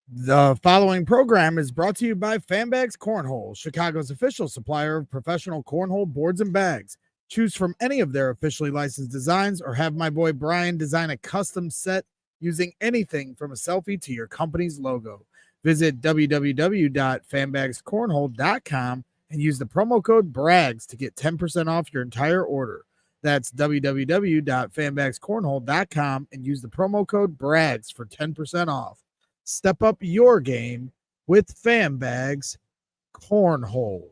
The following program is brought to you by Fanbags Cornhole, Chicago's official supplier of professional cornhole boards and bags. Choose from any of their officially licensed designs or have my boy Brian design a custom set using anything from a selfie to your company's logo. Visit www.fanbagscornhole.com and use the promo code BRAGS to get 10% off your entire order. That's www.fanbagscornhole.com and use the promo code BRAGS for 10% off. Step up your game with Fanbags Cornhole.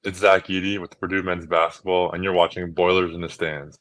It's Zach Eady with Purdue men's basketball, and you're watching Boilers in the Stands.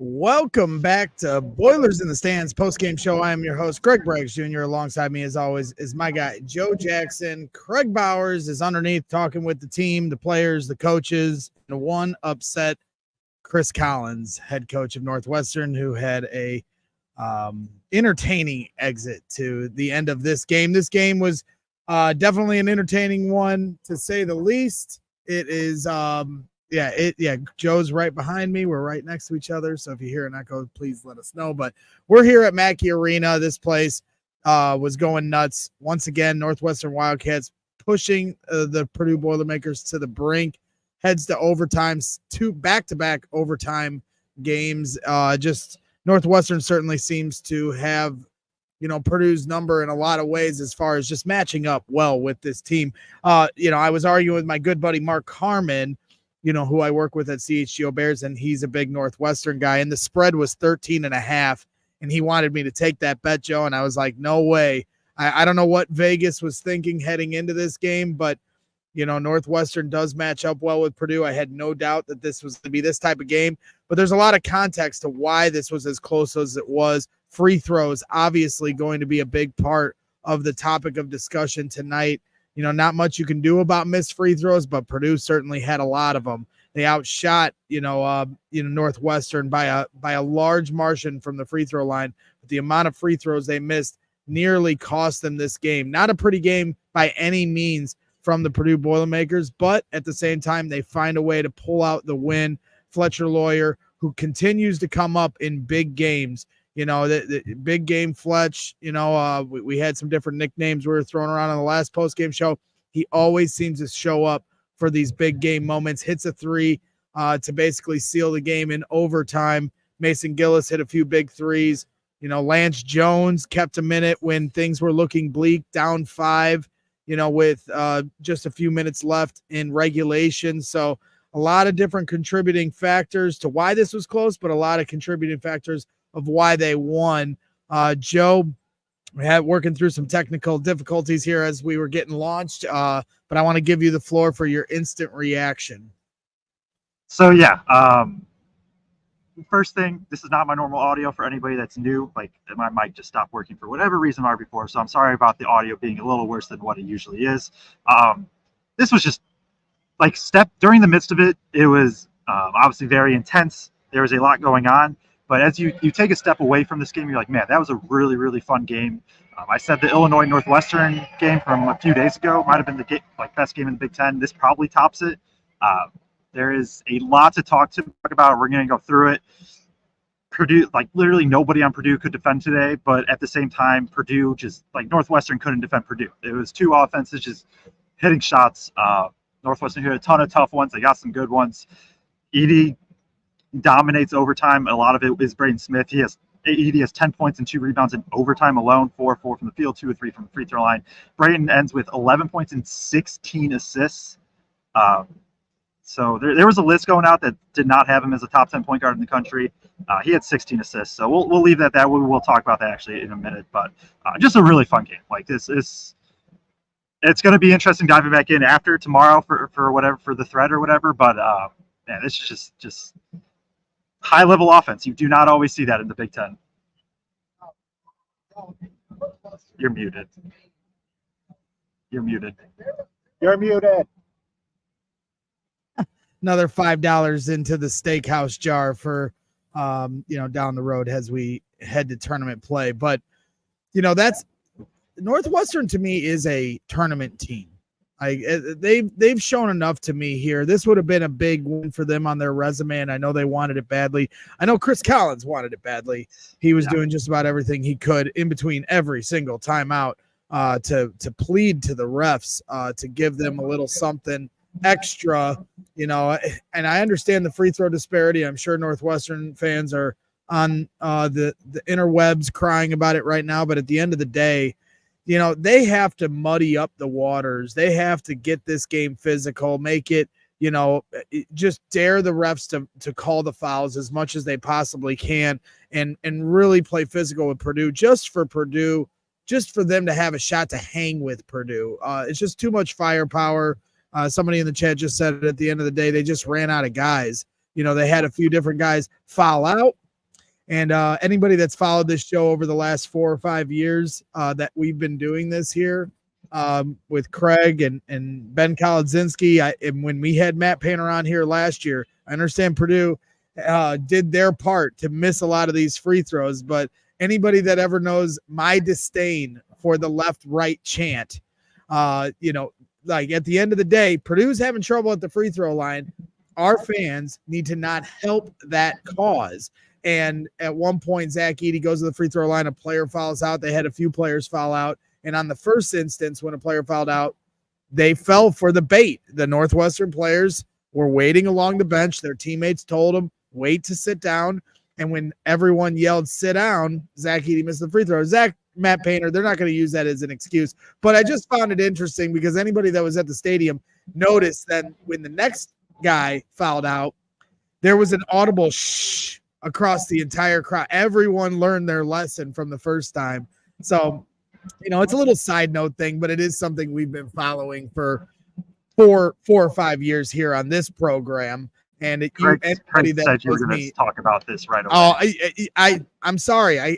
Welcome back to Boilers in the Stands post-game show. I am your host, Greg Braggs Jr. Alongside me, as always, is my guy, Joe Jackson. Kraig Bowers is underneath talking with the team, the players, the coaches, and one upset Chris Collins, head coach of Northwestern, who had a entertaining exit to the end of this game. This game was definitely an entertaining one, to say the least. It is Joe's right behind me. We're right next to each other. So if you hear an echo, please let us know. But we're here at Mackey Arena. This place was going nuts. Once again, Northwestern Wildcats pushing the Purdue Boilermakers to the brink. Heads to overtime, two back-to-back overtime games. Just Northwestern certainly seems to have, Purdue's number in a lot of ways as far as just matching up well with this team. I was arguing with my good buddy Mark Harmon, who I work with at CHGO Bears, and he's a big Northwestern guy. And the spread was 13.5, and he wanted me to take that bet, Joe. And I was like, no way. I don't know what Vegas was thinking heading into this game, but, Northwestern does match up well with Purdue. I had no doubt that this was going to be this type of game, but there's a lot of context to why this was as close as it was. Free throws, obviously going to be a big part of the topic of discussion tonight. Not much you can do about missed free throws, but Purdue certainly had a lot of them. They outshot, Northwestern by a large margin from the free throw line. But the amount of free throws they missed nearly cost them this game. Not a pretty game by any means from the Purdue Boilermakers, but at the same time, they find a way to pull out the win. Fletcher Lawyer, who continues to come up in big games. The big game Fletch, we had some different nicknames we were throwing around on the last post-game show. He always seems to show up for these big game moments. Hits a three to basically seal the game in overtime. Mason Gillis hit a few big threes. Lance Jones kept a minute when things were looking bleak, down 5, with just a few minutes left in regulation. So a lot of different contributing factors to why this was close, but a lot of contributing factors of why they won. Joe, we had working through some technical difficulties here as we were getting launched, but I want to give you the floor for your instant reaction. So yeah, first thing, this is not my normal audio for anybody that's new. Like, my mic just stopped working for whatever reason before, so I'm sorry about the audio being a little worse than what it usually is. This was just like during the midst of it. It was obviously very intense. There was a lot going on, but as you take a step away from this game, you're like, man, that was a really, really fun game. I said the Illinois Northwestern game from a few days ago might have been the best game in the Big Ten. This probably tops it. There is a lot to talk about. We're going to go through it. Purdue, like, literally nobody on Purdue could defend today, but at the same time, Purdue just, like, Northwestern couldn't defend Purdue. It was two offenses just hitting shots. Northwestern hit a ton of tough ones. They got some good ones. Edey dominates overtime. A lot of it is Braden Smith. Edey has 10 points and 2 rebounds in overtime alone, 4-4 from the field, 2 or 3 from the free throw line. Braden ends with 11 points and 16 assists. So there was a list going out that did not have him as a top 10 point guard in the country. He had 16 assists. So we'll leave that. We'll talk about that actually in a minute. But just a really fun game. Like, this is, it's going to be interesting diving back in after tomorrow for whatever, for the thread or whatever. But man, this is just high level offense. You do not always see that in the Big Ten. You're muted. You're muted. You're muted. Another $5 into the steakhouse jar for, down the road as we head to tournament play. But, that's Northwestern to me is a tournament team. They've shown enough to me here. This would have been a big win for them on their resume, and I know they wanted it badly. I know Chris Collins wanted it badly. He was doing just about everything he could in between every single timeout to plead to the refs to give them a little something extra, and I understand the free throw disparity. I'm sure Northwestern fans are on the interwebs crying about it right now, but at the end of the day, they have to muddy up the waters. They have to get this game physical, make it, just dare the refs to call the fouls as much as they possibly can and really play physical with Purdue, just for Purdue, just for them to have a shot to hang with Purdue. It's just too much firepower. Somebody in the chat just said it, at the end of the day, they just ran out of guys. They had a few different guys foul out. And anybody that's followed this show over the last 4 or 5 years that we've been doing this here with Craig and Ben Kolodzinski, and when we had Matt Painter on here last year, I understand Purdue did their part to miss a lot of these free throws, but anybody that ever knows my disdain for the left-right chant, like, at the end of the day, Purdue's having trouble at the free throw line. Our fans need to not help that cause. And at one point, Zach Edey goes to the free throw line, a player fouls out. They had a few players foul out. And on the first instance, when a player fouled out, they fell for the bait. The Northwestern players were waiting along the bench. Their teammates told them, wait to sit down. And when everyone yelled, sit down, Zach Edey missed the free throw. Matt Painter, they're not going to use that as an excuse. But I just found it interesting because anybody that was at the stadium noticed that when the next guy fouled out, there was an audible shh across the entire crowd. Everyone learned their lesson from the first time. So, it's a little side note thing, but it is something we've been following for 4 or 5 years here on this program. And Craig said you were going to talk about this right away. Oh, I'm sorry.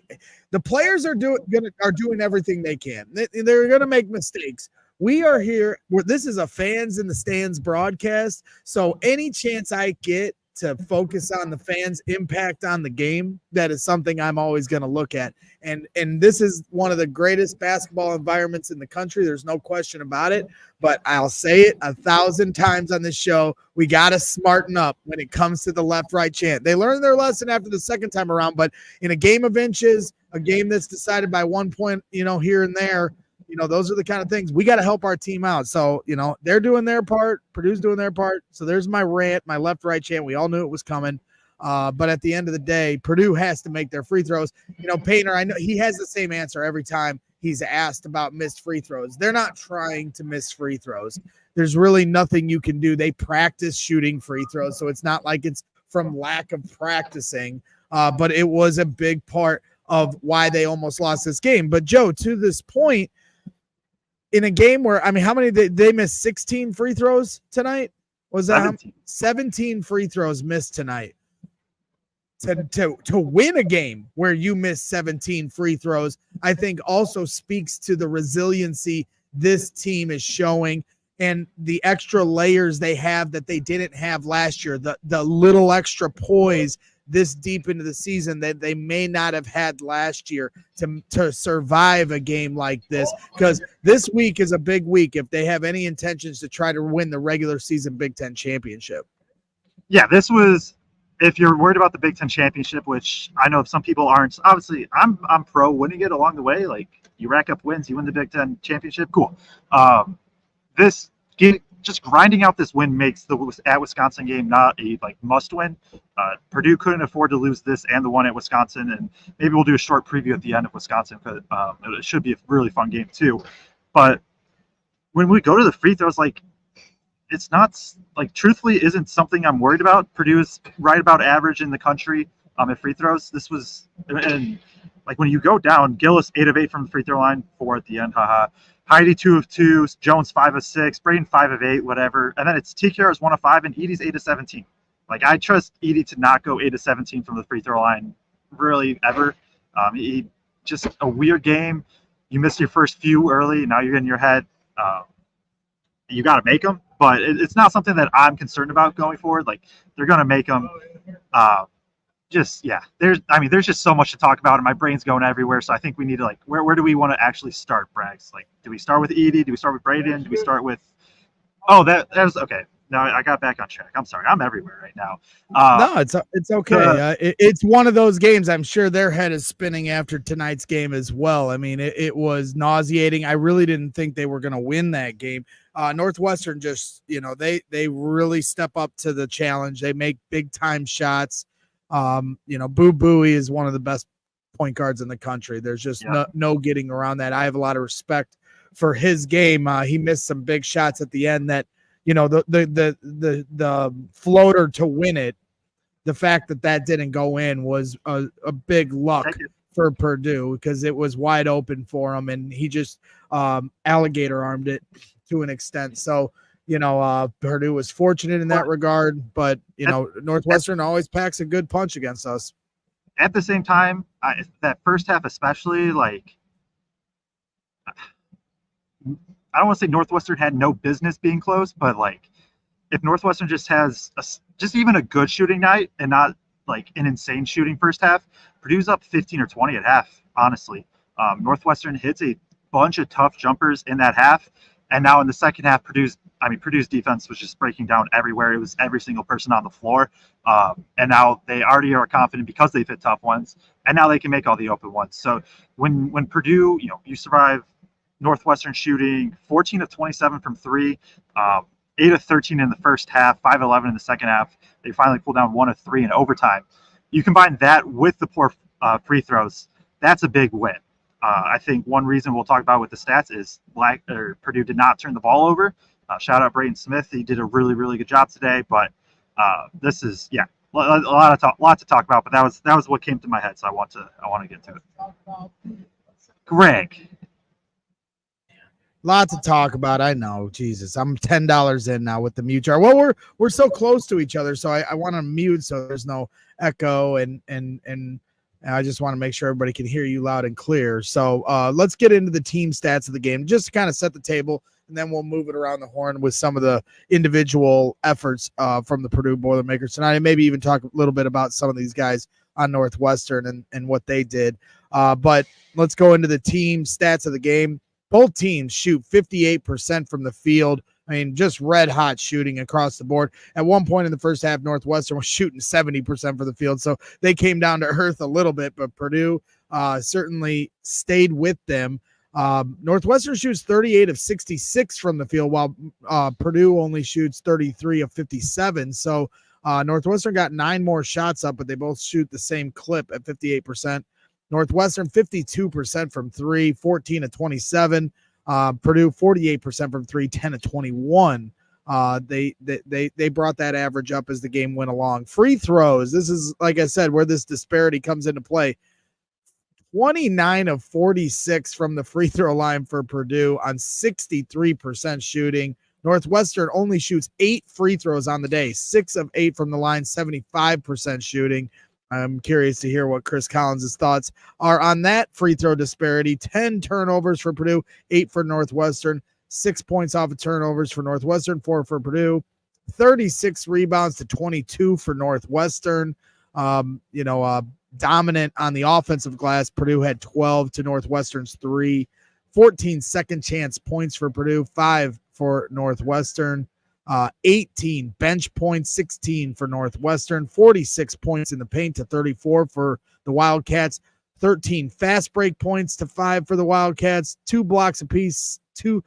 The players are doing everything they can. They're going to make mistakes. We are here. This is a fans in the stands broadcast. So any chance I get to focus on the fans' impact on the game, that is something I'm always going to look at. And this is one of the greatest basketball environments in the country. There's no question about it. But I'll say it 1,000 times on this show. We got to smarten up when it comes to the left-right chant. They learned their lesson after the second time around, but in a game of inches, a game that's decided by 1 point, here and there, those are the kind of things we got to help our team out. So, they're doing their part. Purdue's doing their part. So there's my rant, my left-right chant. We all knew it was coming. But at the end of the day, Purdue has to make their free throws. Painter, I know he has the same answer every time he's asked about missed free throws. They're not trying to miss free throws. There's really nothing you can do. They practice shooting free throws, so it's not like it's from lack of practicing. But it was a big part of why they almost lost this game. But Joe, to this point, in a game where, how many they missed 16 free throws tonight? Was that 17 free throws missed tonight? To win a game where you miss 17 free throws, I think also speaks to the resiliency this team is showing and the extra layers they have that they didn't have last year, the little extra poise this deep into the season that they may not have had last year to survive a game like this, because this week is a big week if they have any intentions to try to win the regular season Big Ten championship. Yeah, this was, if you're worried about the Big Ten championship, which I know some people aren't, obviously I'm pro winning it along the way. Like, you rack up wins, you win the Big Ten championship, cool. Just grinding out this win makes the at Wisconsin game not a must win. Purdue couldn't afford to lose this and the one at Wisconsin, and maybe we'll do a short preview at the end of Wisconsin because it should be a really fun game too. But when we go to the free throws, it's not truthfully isn't something I'm worried about. Purdue is right about average in the country at free throws. This was, and when you go down, Gillis 8 of 8 from the free throw line, 4 at the end, haha. Heidi 2 of 2, Jones 5 of 6, Braden 5 of 8, whatever. And then it's TKR's 1 of 5, and Edie's 8 of 17. I trust Edie to not go 8 of 17 from the free throw line really ever. He just a weird game. You missed your first few early, now you're in your head. You got to make them, but it's not something that I'm concerned about going forward. They're going to make them. There's just so much to talk about, and my brain's going everywhere. So I think we need to where do we want to actually start, Braggs? Do we start with Edie? Do we start with Braden? Do we start with? Oh, that was okay. No, I got back on track. I'm sorry, I'm everywhere right now. No, it's okay. It's one of those games. I'm sure their head is spinning after tonight's game as well. It was nauseating. I really didn't think they were going to win that game. Northwestern just, they really step up to the challenge. They make big time shots. Boo Buie is one of the best point guards in the country. There's just no getting around that. I have a lot of respect for his game. He missed some big shots at the end that, the floater to win it. The fact that didn't go in was a big luck for Purdue because it was wide open for him, and he just alligator armed it to an extent. So, Purdue was fortunate in that regard, but Northwestern always packs a good punch against us. At the same time, that first half especially, I don't want to say Northwestern had no business being close, but if Northwestern just has just even a good shooting night and not an insane shooting first half, Purdue's up 15 or 20 at half. Honestly, Northwestern hits a bunch of tough jumpers in that half. And now in the second half, Purdue's defense was just breaking down everywhere. It was every single person on the floor. And now they already are confident because they've hit tough ones. And now they can make all the open ones. So when Purdue, you survive Northwestern shooting 14 of 27 from 3, 8 of 13 in the first half, 5 of 11 in the second half. They finally pulled down 1 of 3 in overtime. You combine that with the poor free throws, that's a big win. I think one reason we'll talk about with the stats is Purdue did not turn the ball over. Shout out Braden Smith. He did a really, really good job today. But this is, a lot to talk about. But that was what came to my head. So I want to get to it. Greg. Lot to talk about. I know. Jesus, I'm $10 in now with the mute jar. Well, we're so close to each other, so I want to mute so there's no echo and I just want to make sure everybody can hear you loud and clear. So let's get into the team stats of the game, just to kind of set the table, and then we'll move it around the horn with some of the individual efforts from the Purdue Boilermakers tonight, and maybe even talk a little bit about some of these guys on Northwestern and what they did. But let's go into the team stats of the game. Both teams shoot 58% from the field. Just red hot shooting across the board. At one point in the first half, Northwestern was shooting 70% for the field. So they came down to earth a little bit, but Purdue certainly stayed with them. Northwestern shoots 38 of 66 from the field, while Purdue only shoots 33 of 57. So Northwestern got 9 more shots up, but they both shoot the same clip at 58%. Northwestern 52% from 3, 14 of 27. Purdue 48% from 3, 10 of 21. They brought that average up as the game went along. Free throws. This is, like I said, where this disparity comes into play. 29 of 46 from the free throw line for Purdue on 63% shooting. Northwestern only shoots 8 free throws on the day, 6 of 8 from the line, 75% shooting. I'm curious to hear what Chris Collins' thoughts are on that free throw disparity. 10 turnovers for Purdue, 8 for Northwestern, 6 points off of turnovers for Northwestern, 4 for Purdue, 36 rebounds to 22 for Northwestern. Dominant on the offensive glass. Purdue had 12 to Northwestern's 3. 14 second chance points for Purdue, 5 for Northwestern. 18 bench points, 16 for Northwestern. 46 points in the paint to 34 for the Wildcats. 13 fast break points to 5 for the Wildcats. 2 blocks apiece, 2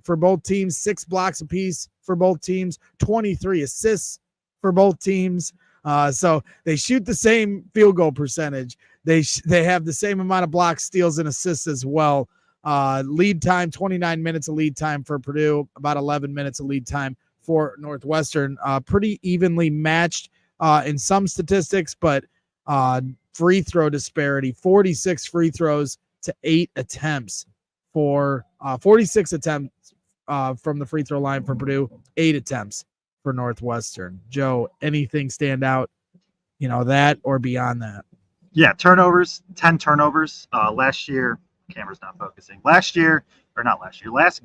for both teams. 6 blocks apiece for both teams. 23 assists for both teams. So they shoot the same field goal percentage. They have the same amount of blocks, steals, and assists as well. Lead time, 29 minutes of lead time for Purdue, about 11 minutes of lead time for Northwestern. Pretty evenly matched in some statistics, but free throw disparity, 46 free throws to 8 attempts for 46 attempts from the free throw line for Purdue, 8 attempts for Northwestern. Joe, anything stand out, that or beyond that? Yeah, turnovers, 10 turnovers. Last year, camera's not focusing. Last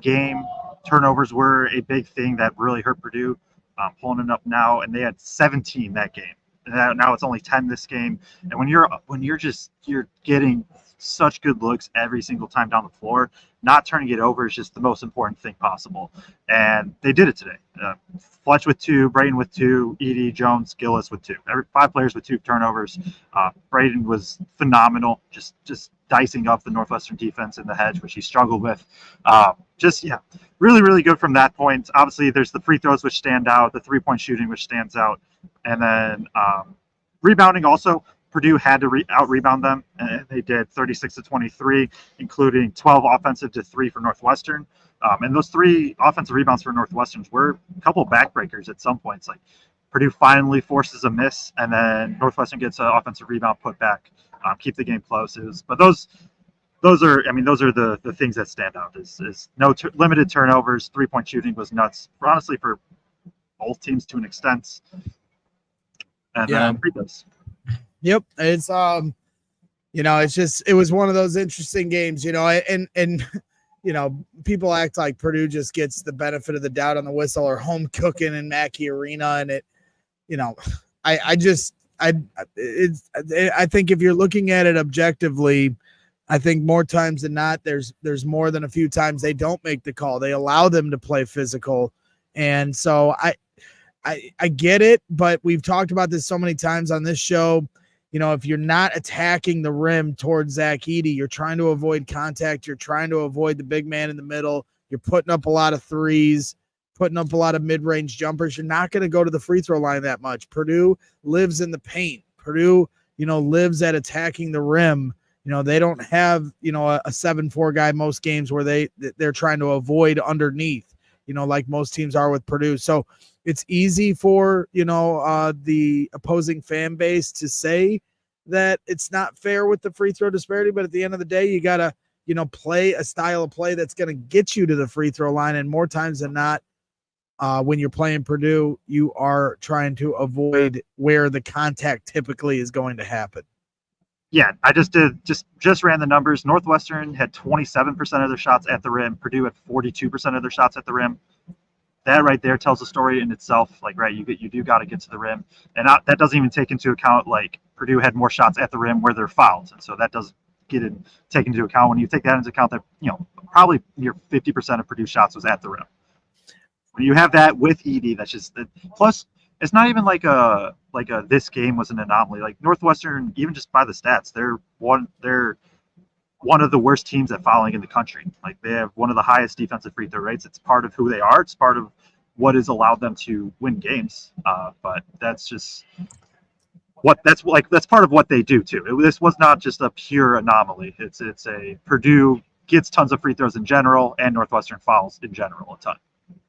game, turnovers were a big thing that really hurt Purdue. Pulling it up now, and they had 17 that game. And now it's only 10 this game. And when you're getting such good looks every single time down the floor, not turning it over is just the most important thing possible. And they did it today. Fletch with 2, Braden with 2, Edie, Jones, Gillis with 2. 5 players with 2 turnovers. Braden was phenomenal, just dicing up the Northwestern defense in the hedge, which he struggled with. Really, really good from that point. Obviously, there's the free throws, which stand out, the 3-point shooting, which stands out. And then rebounding also. Purdue had to out-rebound them, and they did 36 to 23, including 12 offensive to 3 for Northwestern. And those 3 offensive rebounds for Northwestern were a couple of backbreakers at some points. Like Purdue finally forces a miss, and then Northwestern gets an offensive rebound put back, keep the game close. But those are the things that stand out. Is no limited turnovers. 3-point shooting was nuts, honestly, for both teams to an extent. And then free throws. Yep. It's it was one of those interesting games, and people act like Purdue just gets the benefit of the doubt on the whistle or home cooking in Mackey Arena. And I think if you're looking at it objectively, I think more times than not, there's more than a few times they don't make the call. They allow them to play physical. And so I get it, but we've talked about this so many times on this show. If you're not attacking the rim towards Zach Edey, you're trying to avoid contact. You're trying to avoid the big man in the middle. You're putting up a lot of threes, putting up a lot of mid-range jumpers. You're not going to go to the free throw line that much. Purdue lives in the paint. Purdue, lives at attacking the rim. They don't have, a 7-4 guy most games where they're trying to avoid underneath, like most teams are with Purdue. So it's easy for, the opposing fan base to say that it's not fair with the free throw disparity. But at the end of the day, you got to, play a style of play that's going to get you to the free throw line. And more times than not, when you're playing Purdue, you are trying to avoid where the contact typically is going to happen. Yeah, I just ran the numbers. Northwestern had 27% of their shots at the rim. Purdue had 42% of their shots at the rim. That right there tells a story in itself. Like, right, you do got to get to the rim, and that doesn't even take into account like Purdue had more shots at the rim where they're fouled, and so that does take into account. When you take that into account, that probably near 50% of Purdue shots was at the rim. When you have that with Edey, that's just plus. It's not even like a this game was an anomaly. Like Northwestern, even just by the stats, they're one of the worst teams at fouling in the country. Like, they have one of the highest defensive free throw rates. It's part of who they are. It's part of what has allowed them to win games. But that's just that's part of what they do too. This was not just a pure anomaly. It's a Purdue gets tons of free throws in general, and Northwestern fouls in general a ton.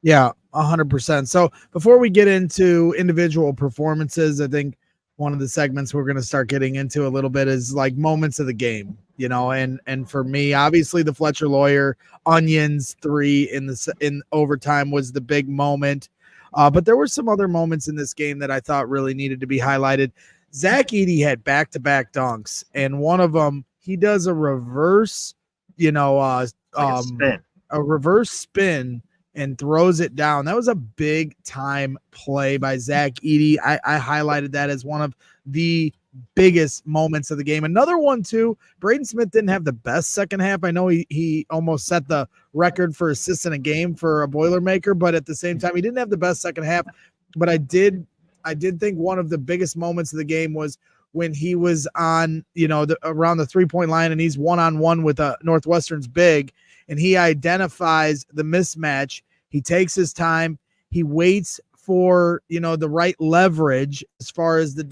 Yeah, 100%. So before we get into individual performances, I think one of the segments we're going to start getting into a little bit is like moments of the game, you know, and for me, obviously the Fletcher Lawyer Onions 3 in overtime was the big moment. But there were some other moments in this game that I thought really needed to be highlighted. Zach Edey had back-to-back dunks, and one of them, he does a reverse, a reverse spin and throws it down. That was a big time play by Zach Edey. I highlighted that as one of the biggest moments of the game. Another one too, Braden Smith didn't have the best second half. I know he almost set the record for assists in a game for a Boilermaker, but at the same time, he didn't have the best second half. But I did think one of the biggest moments of the game was when he was on, around the 3-point line, and he's one-on-one with a Northwestern's big, and he identifies the mismatch. He takes his time. He waits for, the right leverage as far as the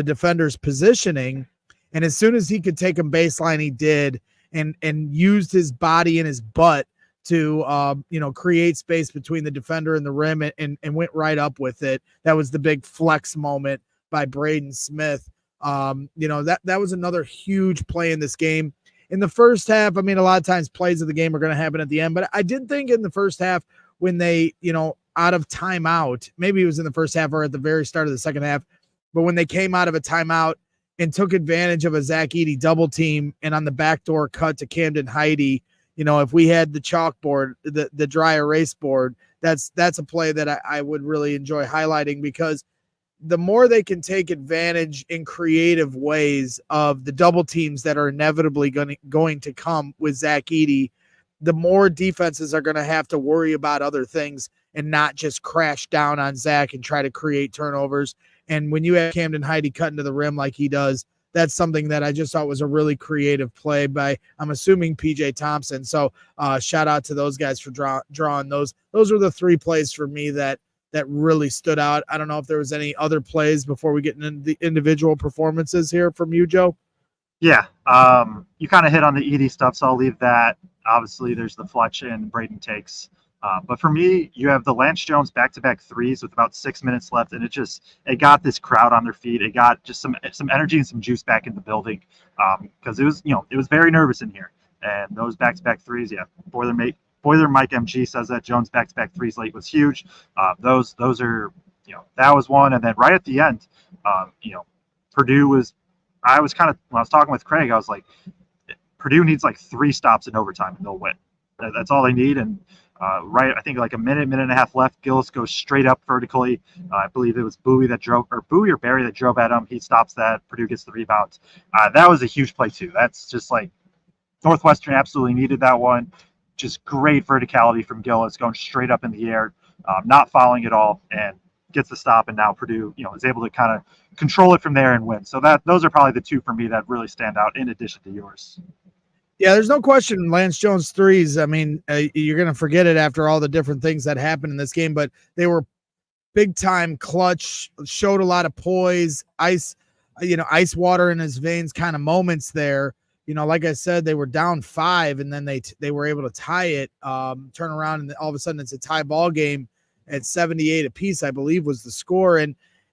defender's positioning. And as soon as he could take him baseline, he did, and used his body and his butt to, create space between the defender and the rim, and went right up with it. That was the big flex moment by Braden Smith. That was another huge play in this game. In the first half, I mean, a lot of times plays of the game are going to happen at the end, but I did think in the first half when they, out of timeout, maybe it was in the first half or at the very start of the second half, but when they came out of a timeout and took advantage of a Zach Edey double team and on the backdoor cut to Camden Heide, if we had the chalkboard, the dry erase board, that's a play that I would really enjoy highlighting, because the more they can take advantage in creative ways of the double teams that are inevitably going to come with Zach Edey, the more defenses are going to have to worry about other things and not just crash down on Zach and try to create turnovers. And when you have Camden Heide cutting to the rim like he does, that's something that I just thought was a really creative play by, I'm assuming, PJ Thompson. So shout out to those guys for drawing those. Those were the three plays for me that really stood out. I don't know if there was any other plays before we get into the individual performances here from you, Joe. Yeah, you kind of hit on the Edey stuff, so I'll leave that. Obviously, there's the Fletch and Braden takes. But for me, you have the Lance Jones back-to-back threes with about 6 minutes left, and it got this crowd on their feet. It got just some energy and some juice back in the building, because it was very nervous in here. And those back-to-back threes, yeah, Boiler Mike MG says that Jones back-to-back threes late was huge. Those are, that was one. And then right at the end, Purdue was, when I was talking with Craig, I was like, Purdue needs like 3 stops in overtime and they'll win. That's all they need. And I think like a minute and a half left, Gillis goes straight up vertically. I believe it was Bowie or Barry that drove at him. He stops that. Purdue gets the rebound. That was a huge play too. That's just like Northwestern absolutely needed that one. Just great verticality from Gillis, going straight up in the air, not fouling at all, and gets the stop. And now Purdue, is able to kind of control it from there and win. So those are probably the two for me that really stand out in addition to yours. Yeah, there's no question Lance Jones threes. I mean, you're going to forget it after all the different things that happened in this game, but they were big time clutch, showed a lot of poise, ice water in his veins kind of moments there. Like I said, they were down 5 and then they were able to tie it, turn around, and all of a sudden it's a tie ball game at 78 apiece, I believe was the score.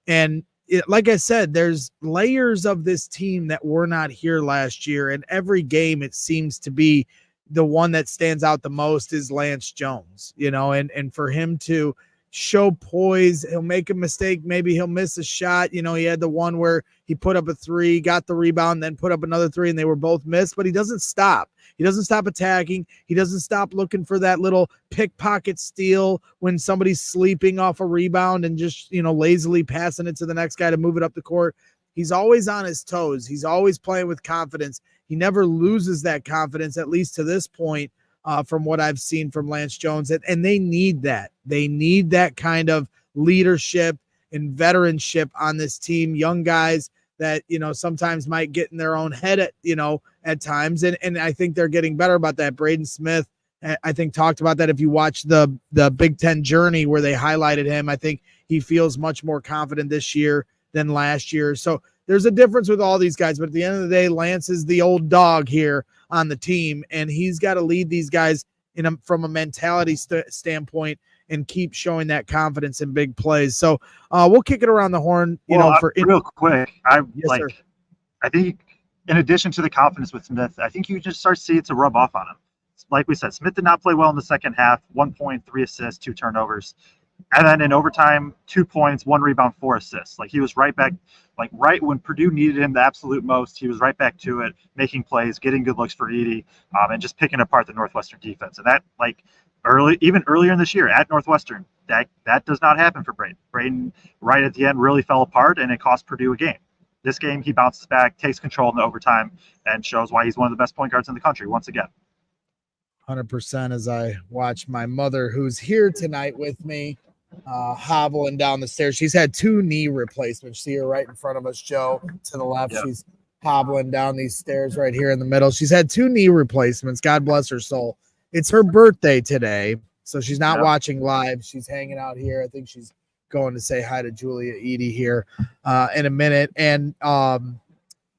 And like I said, there's layers of this team that were not here last year, and every game it seems to be the one that stands out the most is Lance Jones, and for him to show poise, he'll make a mistake, maybe he'll miss a shot. He had the one where he put up a 3, got the rebound, then put up another 3, and they were both missed, but he doesn't stop. He doesn't stop attacking. He doesn't stop looking for that little pickpocket steal when somebody's sleeping off a rebound and just, lazily passing it to the next guy to move it up the court. He's always on his toes. He's always playing with confidence. He never loses that confidence, at least to this point, from what I've seen from Lance Jones. And they need that. They need that kind of leadership and veteranship on this team. Young guys that, sometimes might get in their own head at times. And I think they're getting better about that. Braden Smith, I think, talked about that. If you watch the Big Ten journey where they highlighted him, I think he feels much more confident this year than last year. So there's a difference with all these guys, but at the end of the day, Lance is the old dog here on the team, and he's got to lead these guys from a mentality standpoint and keep showing that confidence in big plays. So we'll kick it around the horn, real quick. Yes, sir. I think in addition to the confidence with Smith, I think you just start to see it to rub off on him. Like we said, Smith did not play well in the second half. 1 point, 3 assists, 2 turnovers. And then in overtime, 2 points, 1 rebound, 4 assists. Like he was right back, like right when Purdue needed him the absolute most, he was right back to it, making plays, getting good looks for Edey, and just picking apart the Northwestern defense. And that, like even earlier in this year at Northwestern, that does not happen for Braden. Braden right at the end really fell apart, and it cost Purdue a game. This game, he bounces back, takes control in the overtime, and shows why he's one of the best point guards in the country once again. 100% as I watch my mother, who's here tonight with me, hobbling down the stairs. She's had 2 knee replacements. See her right in front of us, Joe, to the left. Yep. She's hobbling down these stairs right here in the middle. She's had 2 knee replacements. God bless her soul. It's her birthday today, so she's not watching live. She's hanging out here. I think she's going to say hi to Julia Edey here in a minute. And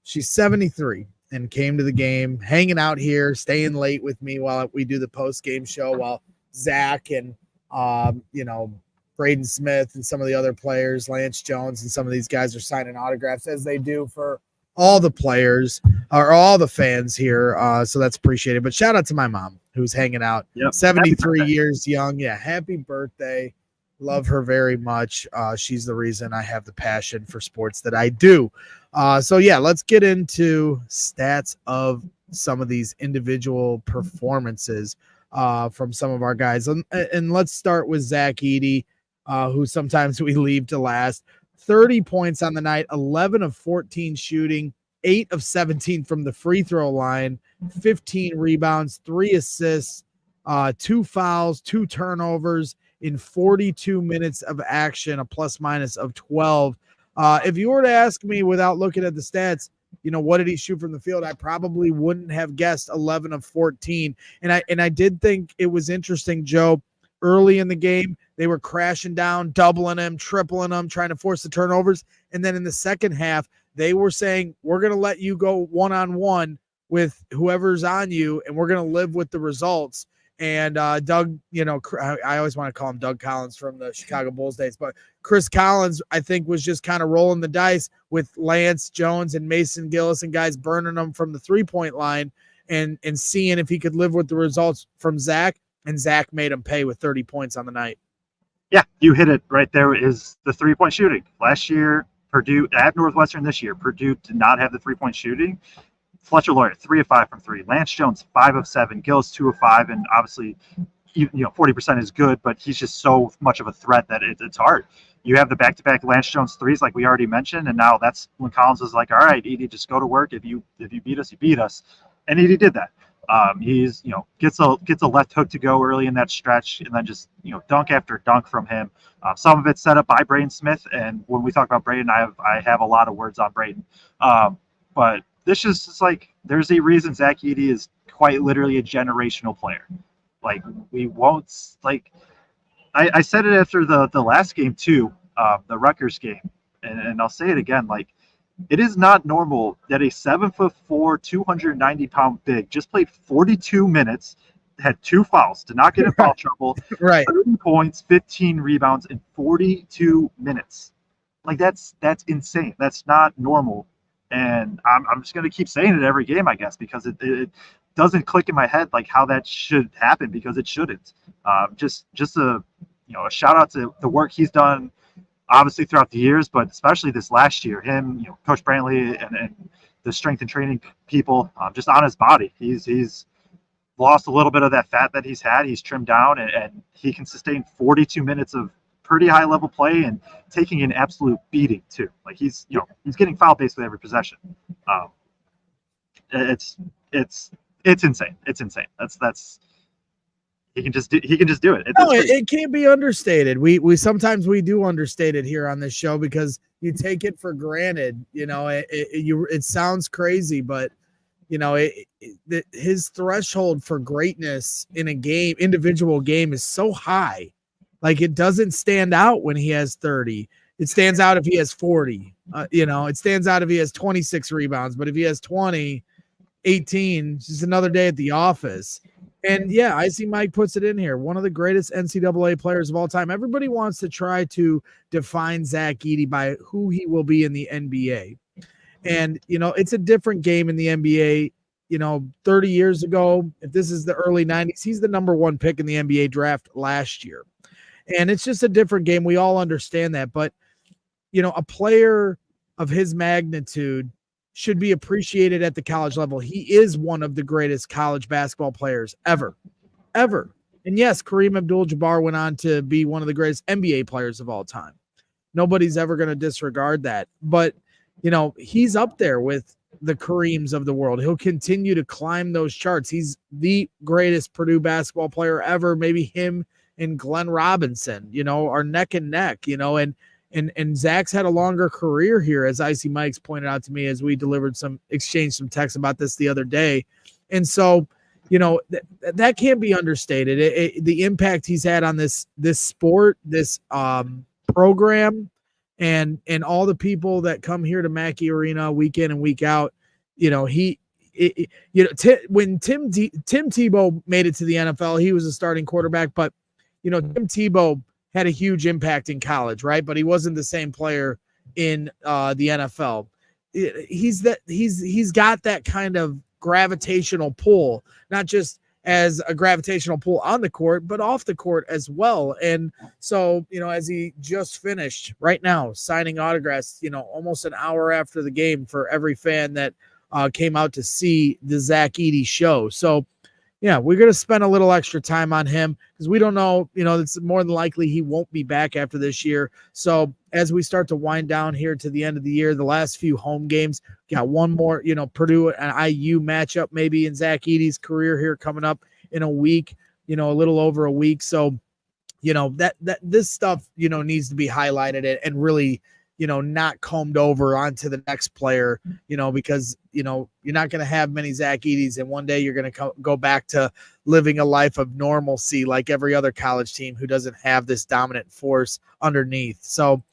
she's 73. And came to the game, hanging out here, staying late with me while we do the post-game show, while Zach and, Braden Smith and some of the other players, Lance Jones and some of these guys are signing autographs, as they do for all the players or all the fans here. So that's appreciated. But shout out to my mom, who's hanging out, 73 years young. Yeah, happy birthday. Love her very much. She's the reason I have the passion for sports that I do. So let's get into stats of some of these individual performances from some of our guys. And let's start with Zach Edey, who sometimes we leave to last. 30 points on the night, 11 of 14 shooting, 8 of 17 from the free throw line, 15 rebounds, 3 assists, 2 fouls, 2 turnovers in 42 minutes of action, a plus minus of 12. If you were to ask me without looking at the stats, what did he shoot from the field, I probably wouldn't have guessed 11 of 14. And I did think it was interesting, Joe, early in the game, they were crashing down, doubling him, tripling him, trying to force the turnovers. And then in the second half, they were saying, we're going to let you go one-on-one with whoever's on you, and we're going to live with the results. And Doug, I always want to call him Doug Collins from the Chicago Bulls days, but Chris Collins, I think, was just kind of rolling the dice with Lance Jones and Mason Gillis and guys burning them from the 3-point line and seeing if he could live with the results from Zach, and Zach made him pay with 30 points on the night. Yeah, you hit it right there. Is the 3-point shooting. Last year, Purdue, at Northwestern this year, Purdue did not have the 3-point shooting. Fletcher Lawyer, 3 of 5 from 3. Lance Jones, 5 of 7. Gillis, 2 of 5. And obviously, 40% is good, but he's just so much of a threat that it's hard. You have the back-to-back Lance Jones threes, like we already mentioned, and now that's when Collins was like, all right, Edey, just go to work. If you beat us, you beat us. And Edey did that. He's gets a left hook to go early in that stretch, and then just dunk after dunk from him. Some of it's set up by Braden Smith, and when we talk about Braden, I have a lot of words on Braden. But this is just like, there's a reason Zach Edey is quite literally a generational player. Like, we won't, like, I said it after the last game too, the Rutgers game, and I'll say it again, like, it is not normal that a 7'4", 290-pound big just played 42 minutes, had 2 fouls, did not get in foul trouble, right? 30 points, 15 rebounds in 42 minutes. Like, that's insane. That's not normal. And I'm just gonna keep saying it every game, I guess, because it doesn't click in my head like how that should happen, because it shouldn't. Just a shout out to the work he's done, obviously throughout the years, but especially this last year. Him, Coach Brantley, and the strength and training people, just on his body. He's lost a little bit of that fat that he's had. He's trimmed down, and he can sustain 42 minutes of pretty high level play and taking an absolute beating too. Like, he's getting fouled basically every possession. It's insane. It's insane. That's he can just do it. It can't be understated. We sometimes we do understate it here on this show, because you take it for granted. It sounds crazy, but his threshold for greatness in a game, individual game, is so high. Like, it doesn't stand out when he has 30. It stands out if he has 40. It stands out if he has 26 rebounds. But if he has 20, 18, it's just another day at the office. And yeah, Icy Mike puts it in here. One of the greatest NCAA players of all time. Everybody wants to try to define Zach Edey by who he will be in the NBA. And, it's a different game in the NBA. 30 years ago, if this is the early 90s, he's the number 1 pick in the NBA draft last year. And it's just a different game. We all understand that. But, a player of his magnitude should be appreciated at the college level. He is one of the greatest college basketball players ever. And yes, Kareem Abdul-Jabbar went on to be one of the greatest NBA players of all time. Nobody's ever going to disregard that. But, he's up there with the Kareems of the world. He'll continue to climb those charts. He's the greatest Purdue basketball player ever. Maybe him and Glenn Robinson, are neck and neck, and Zach's had a longer career here, as Icy Mike's pointed out to me as we exchanged some texts about this the other day. And so, that can't be understated. The impact he's had on this sport, this program, and all the people that come here to Mackey Arena week in and week out. When Tim Tebow made it to the NFL, he was a starting quarterback, but Tim Tebow had a huge impact in college, right? But he wasn't the same player in the NFL. He's got that kind of gravitational pull, not just as a gravitational pull on the court, but off the court as well. And so, as he just finished right now signing autographs, almost an hour after the game for every fan that came out to see the Zach Edey show. So, yeah, we're going to spend a little extra time on him because we don't know, it's more than likely he won't be back after this year. So as we start to wind down here to the end of the year, the last few home games, got one more, Purdue and IU matchup maybe in Zach Edey's career here coming up in a week, a little over a week. So, that this stuff, needs to be highlighted and really, not combed over onto the next player, because, you're not going to have many Zach Edeys, and one day you're going to go back to living a life of normalcy like every other college team who doesn't have this dominant force underneath. So,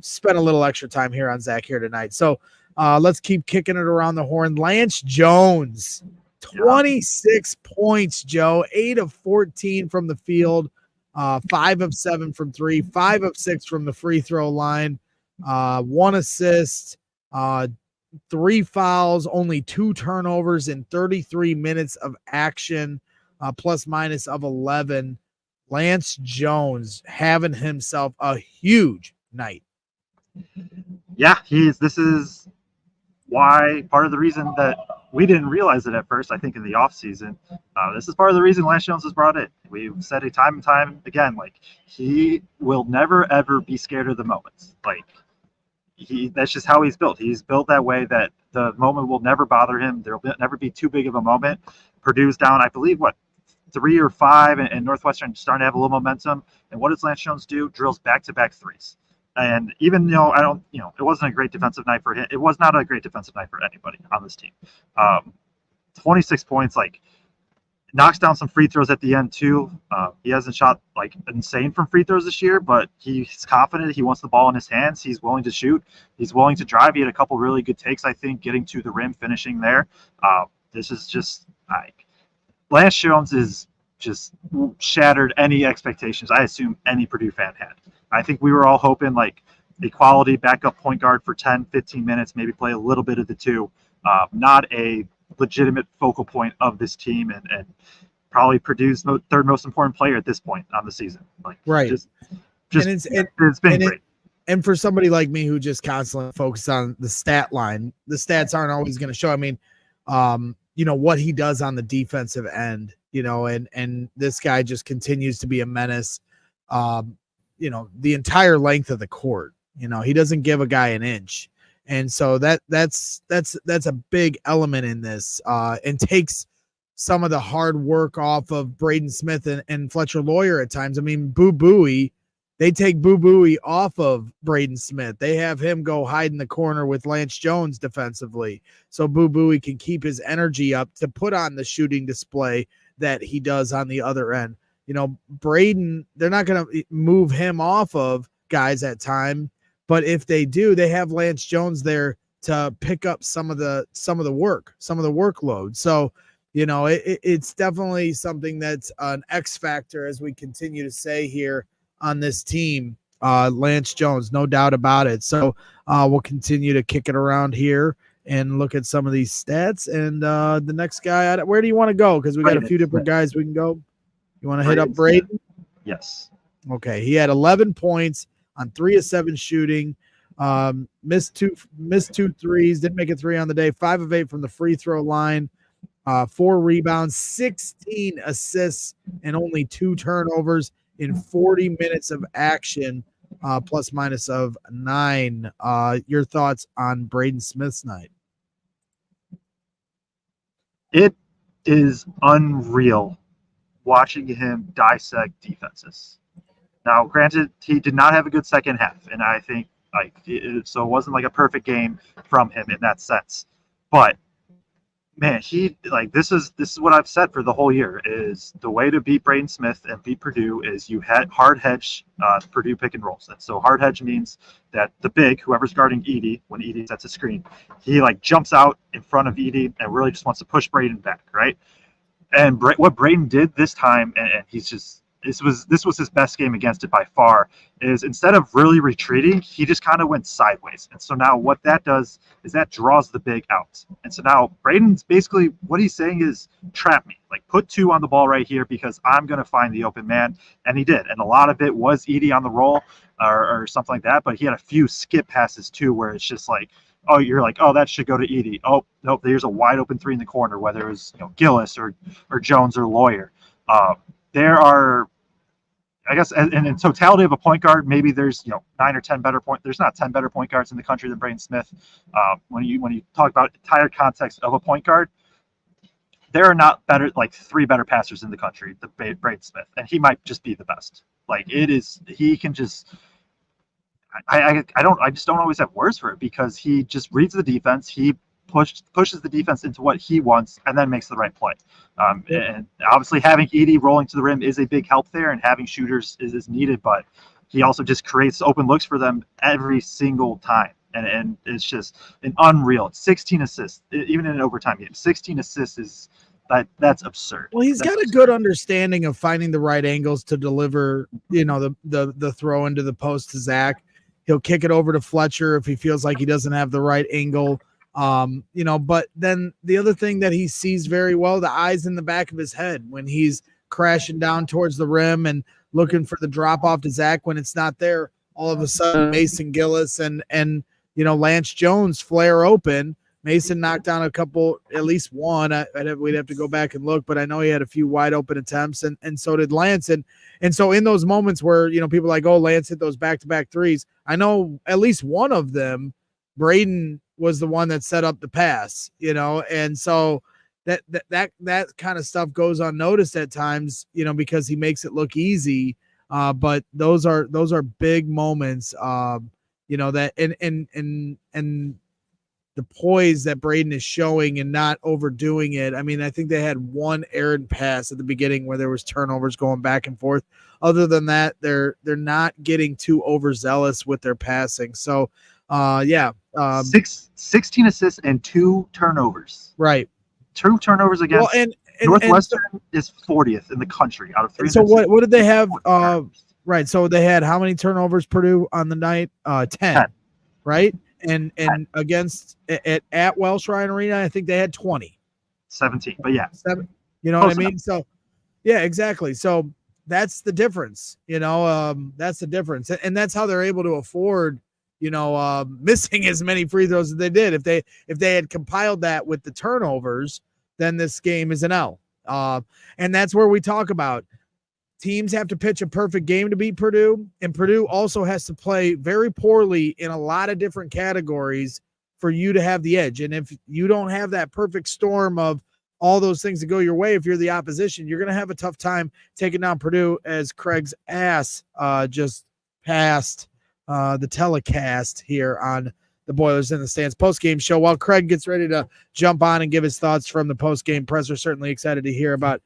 spend a little extra time here on Zach here tonight. So let's keep kicking it around the horn. Lance Jones, 26 points, Joe, 8 of 14 from the field. 5 of 7 from 3, 5 of 6 from the free throw line, 1 assist, 3 fouls, only 2 turnovers in 33 minutes of action, plus minus of 11. Lance Jones having himself a huge night. Yeah, this is why part of the reason that we didn't realize it at first, I think in the offseason, this is part of the reason Lance Jones was brought in. We've said it time and time again, like, he will never, ever be scared of the moments. Like, that's just how he's built. He's built that way that the moment will never bother him. There will never be too big of a moment. Purdue's down, I believe, 3 or 5, and Northwestern starting to have a little momentum. And what does Lance Jones do? Drills back-to-back threes. And even though it wasn't a great defensive night for him. It was not a great defensive night for anybody on this team. 26 points, knocks down some free throws at the end too. He hasn't shot insane from free throws this year, but he's confident. He wants the ball in his hands. He's willing to shoot. He's willing to drive. He had a couple really good takes, I think, getting to the rim, finishing there. This is just Lance Jones is just shattered any expectations I assume any Purdue fan had. I think we were all hoping a quality backup point guard for 10, 15 minutes, maybe play a little bit of the two, not a legitimate focal point of this team, and probably Purdue's third most important player at this point on the season. Right. It's been great. And for somebody like me who just constantly focuses on the stat line, the stats aren't always going to show. I mean, what he does on the defensive end, and this guy just continues to be a menace. The entire length of the court. He doesn't give a guy an inch. And so that's a big element in this, and takes some of the hard work off of Braden Smith and Fletcher Lawyer at times. I mean, Boo Buie They take Boo Buie off of Braden Smith. They have him go hide in the corner with Lance Jones defensively, so Boo Buie can keep his energy up to put on the shooting display that he does on the other end. Braden, they're not going to move him off of guys at time, but if they do, they have Lance Jones there to pick up some of the workload. So, it's definitely something that's an X factor, as we continue to say here on this team. Lance Jones, no doubt about it. So we'll continue to kick it around here and look at some of these stats. And the next guy, where do you want to go? Because we got a few different guys we can go. You want to hit up Braden? Yes. Okay. He had 11 points on 3 of 7 shooting. Missed two threes, didn't make a 3 on the day. 5 of 8 from the free throw line. 4 rebounds, 16 assists, and only 2 turnovers in 40 minutes of action, plus minus of 9. Your thoughts on Braden Smith's night? It is unreal watching him dissect defenses. Now, granted, he did not have a good second half, and I think so it wasn't like a perfect game from him in that sense. But man, this is what I've said for the whole year is the way to beat Braden Smith and beat Purdue is you hard hedge Purdue pick and rolls. And so hard hedge means that the big, whoever's guarding Edey, when Edey sets a screen, he jumps out in front of Edey and really just wants to push Braden back, right? And what Braden did this time, and he's just this was his best game against it by far, is instead of really retreating, he just kind of went sideways. And so now what that does is that draws the big out. And so now Braden's basically, what he's saying is, trap me. Put 2 on the ball right here because I'm going to find the open man. And he did. And a lot of it was Edey on the roll or something like that. But he had a few skip passes too where it's just oh, you're oh, that should go to Edey. Oh, nope, there's a wide open 3 in the corner, whether it was Gillis or Jones or Lawyer. There are, I guess, and in totality of a point guard, maybe there's 9 or 10 better there's not 10 better point guards in the country than Braden Smith. When you talk about entire context of a point guard, there are not 3 better passers in the country than Braden Smith, and he might just be the best. He can just. I just don't always have words for it because he just reads the defense. He pushes the defense into what he wants and then makes the right play. And obviously having Edey rolling to the rim is a big help there, and having shooters is needed, but he also just creates open looks for them every single time. And it's just an unreal. 16 assists, even in an overtime game. 16 assists that's absurd. Well, he's got a good understanding of finding the right angles to deliver, the throw into the post to Zach. He'll kick it over to Fletcher if he feels like he doesn't have the right angle. But then the other thing that he sees very well, the eyes in the back of his head when he's crashing down towards the rim and looking for the drop off to Zach when it's not there. All of a sudden, Mason Gillis and Lance Jones flare open. Mason knocked down a couple, at least one. We'd have to go back and look, but I know he had a few wide open attempts, and so did Lance. And so in those moments where people are like, oh, Lance hit those back-to-back threes, I know at least one of them, Braden was the one that set up the pass, and so that kind of stuff goes unnoticed at times, because he makes it look easy. But those are big moments, that and the poise that Braden is showing and not overdoing it. I mean, I think they had one errant pass at the beginning where there was turnovers going back and forth. Other than that, they're not getting too overzealous with their passing. So, 16 assists and 2 turnovers. Right. 2 turnovers against Northwestern is 40th in the country out of 3. So what did they have? Right. So they had how many turnovers Purdue on the night? 10. Right. And against at Welsh Ryan Arena, I think they had 20. 17, but yeah. 7. You know what I mean? So yeah, exactly. So that's the difference. That's the difference. And that's how they're able to afford, missing as many free throws as they did. If they had compiled that with the turnovers, then this game is an L. And that's where we talk about teams have to pitch a perfect game to beat Purdue, and Purdue also has to play very poorly in a lot of different categories for you to have the edge. And if you don't have that perfect storm of all those things to go your way, if you're the opposition, you're going to have a tough time taking down Purdue, as Craig's ass just past the telecast here on the Boilers in the Stands post-game show. While Kraig gets ready to jump on and give his thoughts from the post-game presser, certainly excited to hear about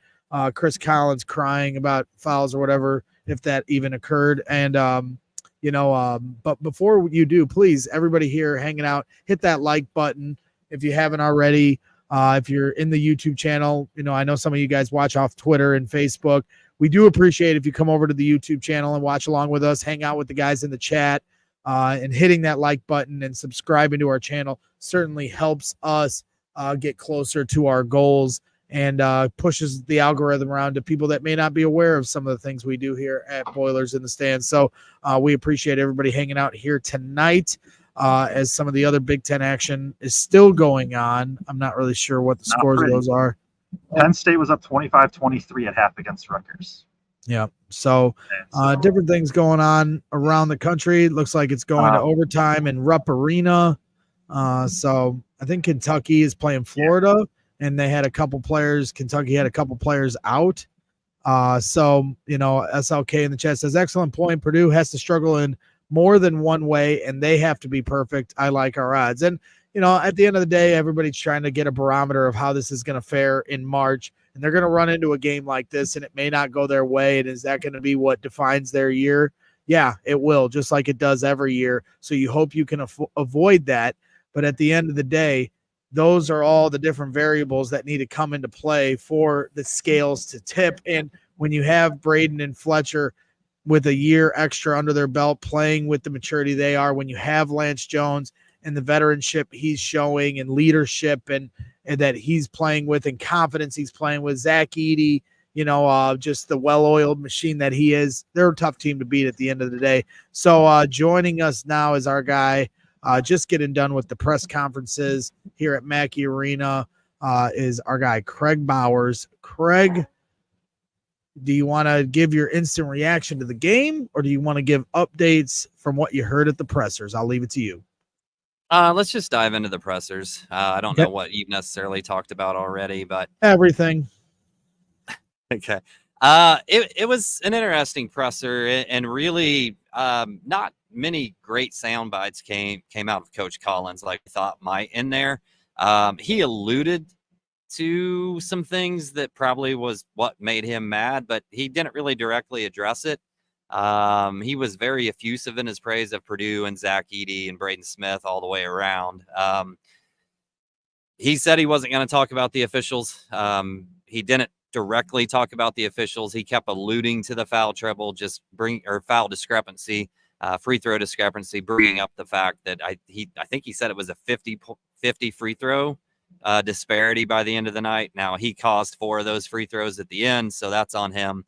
Chris Collins crying about fouls or whatever, if that even occurred. And, but before you do, please, everybody here hanging out, hit that like button if you haven't already. If you're in the YouTube channel, I know some of you guys watch off Twitter and Facebook. We do appreciate if you come over to the YouTube channel and watch along with us, hang out with the guys in the chat, and hitting that like button and subscribing to our channel certainly helps us get closer to our goals and pushes the algorithm around to people that may not be aware of some of the things we do here at Boilers in the Stands. So we appreciate everybody hanging out here tonight as some of the other Big Ten action is still going on. I'm not really sure what the scores of those are. Penn State was up 25-23 at half against Rutgers. Yeah. So different things going on around the country. It looks like it's going to overtime in Rupp Arena. So I think Kentucky is playing Florida, and they had a couple players. Kentucky had a couple players out. SLK in the chat says, excellent point. Purdue has to struggle in more than one way, and they have to be perfect. I like our odds. And, at the end of the day, everybody's trying to get a barometer of how this is going to fare in March. And they're going to run into a game like this, and it may not go their way. And is that going to be what defines their year? Yeah, it will, just like it does every year. So you hope you can avoid that. But at the end of the day, those are all the different variables that need to come into play for the scales to tip. And when you have Braden and Fletcher with a year extra under their belt playing with the maturity they are, when you have Lance Jones and the veteranship he's showing and leadership and that he's playing with and confidence he's playing with, Zach Edey, just the well-oiled machine that he is, they're a tough team to beat at the end of the day. So joining us now is our guy, just getting done with the press conferences here at Mackey Arena, is our guy, Kraig Bowers. Kraig, do you want to give your instant reaction to the game, or do you want to give updates from what you heard at the pressers? I'll leave it to you. Let's just dive into the pressers. I don't know what you've necessarily talked about already, but everything. Okay. It was an interesting presser, and really not many great sound bites came out of Coach Collins like I thought might in there. He alluded to some things that probably was what made him mad, but he didn't really directly address it. He was very effusive in his praise of Purdue and Zach Edey and Braden Smith all the way around. He said he wasn't going to talk about the officials. He didn't directly talk about the officials. He kept alluding to the foul trouble, foul discrepancy, free throw discrepancy, bringing up the fact that I think he said it was a 50-50 free throw disparity by the end of the night. Now he caused 4 of those free throws at the end, so that's on him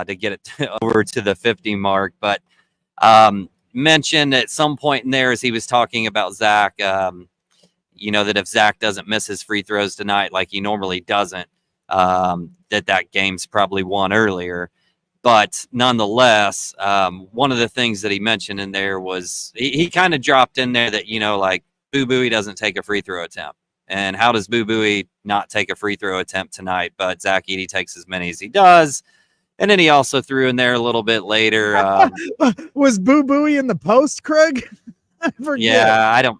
to get it over to the 50 mark. But mentioned at some point in there as he was talking about Zach, that if Zach doesn't miss his free throws tonight like he normally doesn't, that game's probably won earlier. But nonetheless, one of the things that he mentioned in there was he kind of dropped in there that, Boo Buie doesn't take a free throw attempt. And how does Boo Buie not take a free throw attempt tonight? But Zach Edey takes as many as he does. And then he also threw in there a little bit later. Was Boo Buie in the post, Kraig? I forget.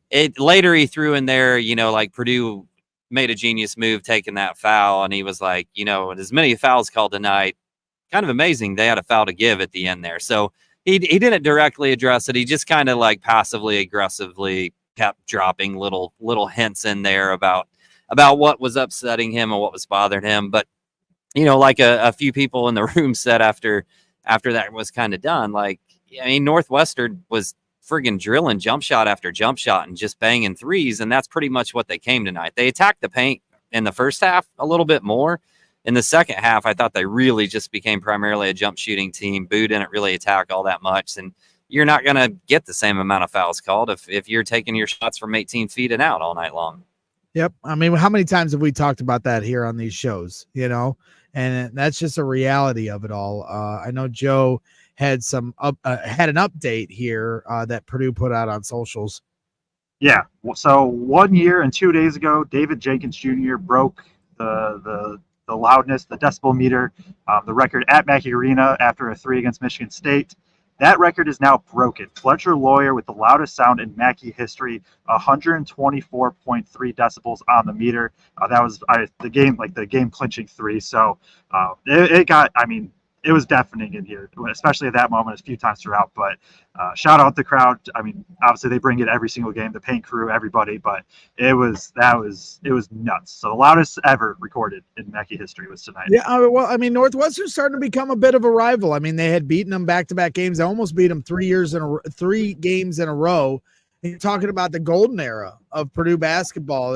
Yeah, later he threw in there, Purdue made a genius move taking that foul. And he was like, as many fouls called tonight, kind of amazing. They had a foul to give at the end there. So he didn't directly address it. He just kind of passively aggressively kept dropping little hints in there about what was upsetting him and what was bothering him. But, a few people in the room said after that was kind of done, Northwestern was friggin' drilling jump shot after jump shot and just banging threes. And that's pretty much what they came tonight. They attacked the paint in the first half a little bit more. In the second half, I thought they really just became primarily a jump shooting team. Boo didn't really attack all that much. And you're not going to get the same amount of fouls called if you're taking your shots from 18 feet and out all night long. Yep. I mean, how many times have we talked about that here on these shows, and that's just a reality of it all. I know Joe had had an update here that Purdue put out on socials. Yeah. So 1 year and 2 days ago, David Jenkins Jr. broke the loudness, the decibel meter, the record at Mackey Arena after a 3 against Michigan State. That record is now broken. Fletcher Lawyer with the loudest sound in Mackey history, 124.3 decibels on the meter. That was the game clinching 3. So it got, I mean, it was deafening in here, especially at that moment, a few times throughout. But shout out the crowd. I mean, obviously they bring it every single game, the paint crew, everybody. But it was nuts. So the loudest ever recorded in Mackey history was tonight. Yeah, well, I mean, Northwestern's starting to become a bit of a rival. I mean, they had beaten them back-to-back games. They almost beat them 3 games in a row. And you're talking about the golden era of Purdue basketball.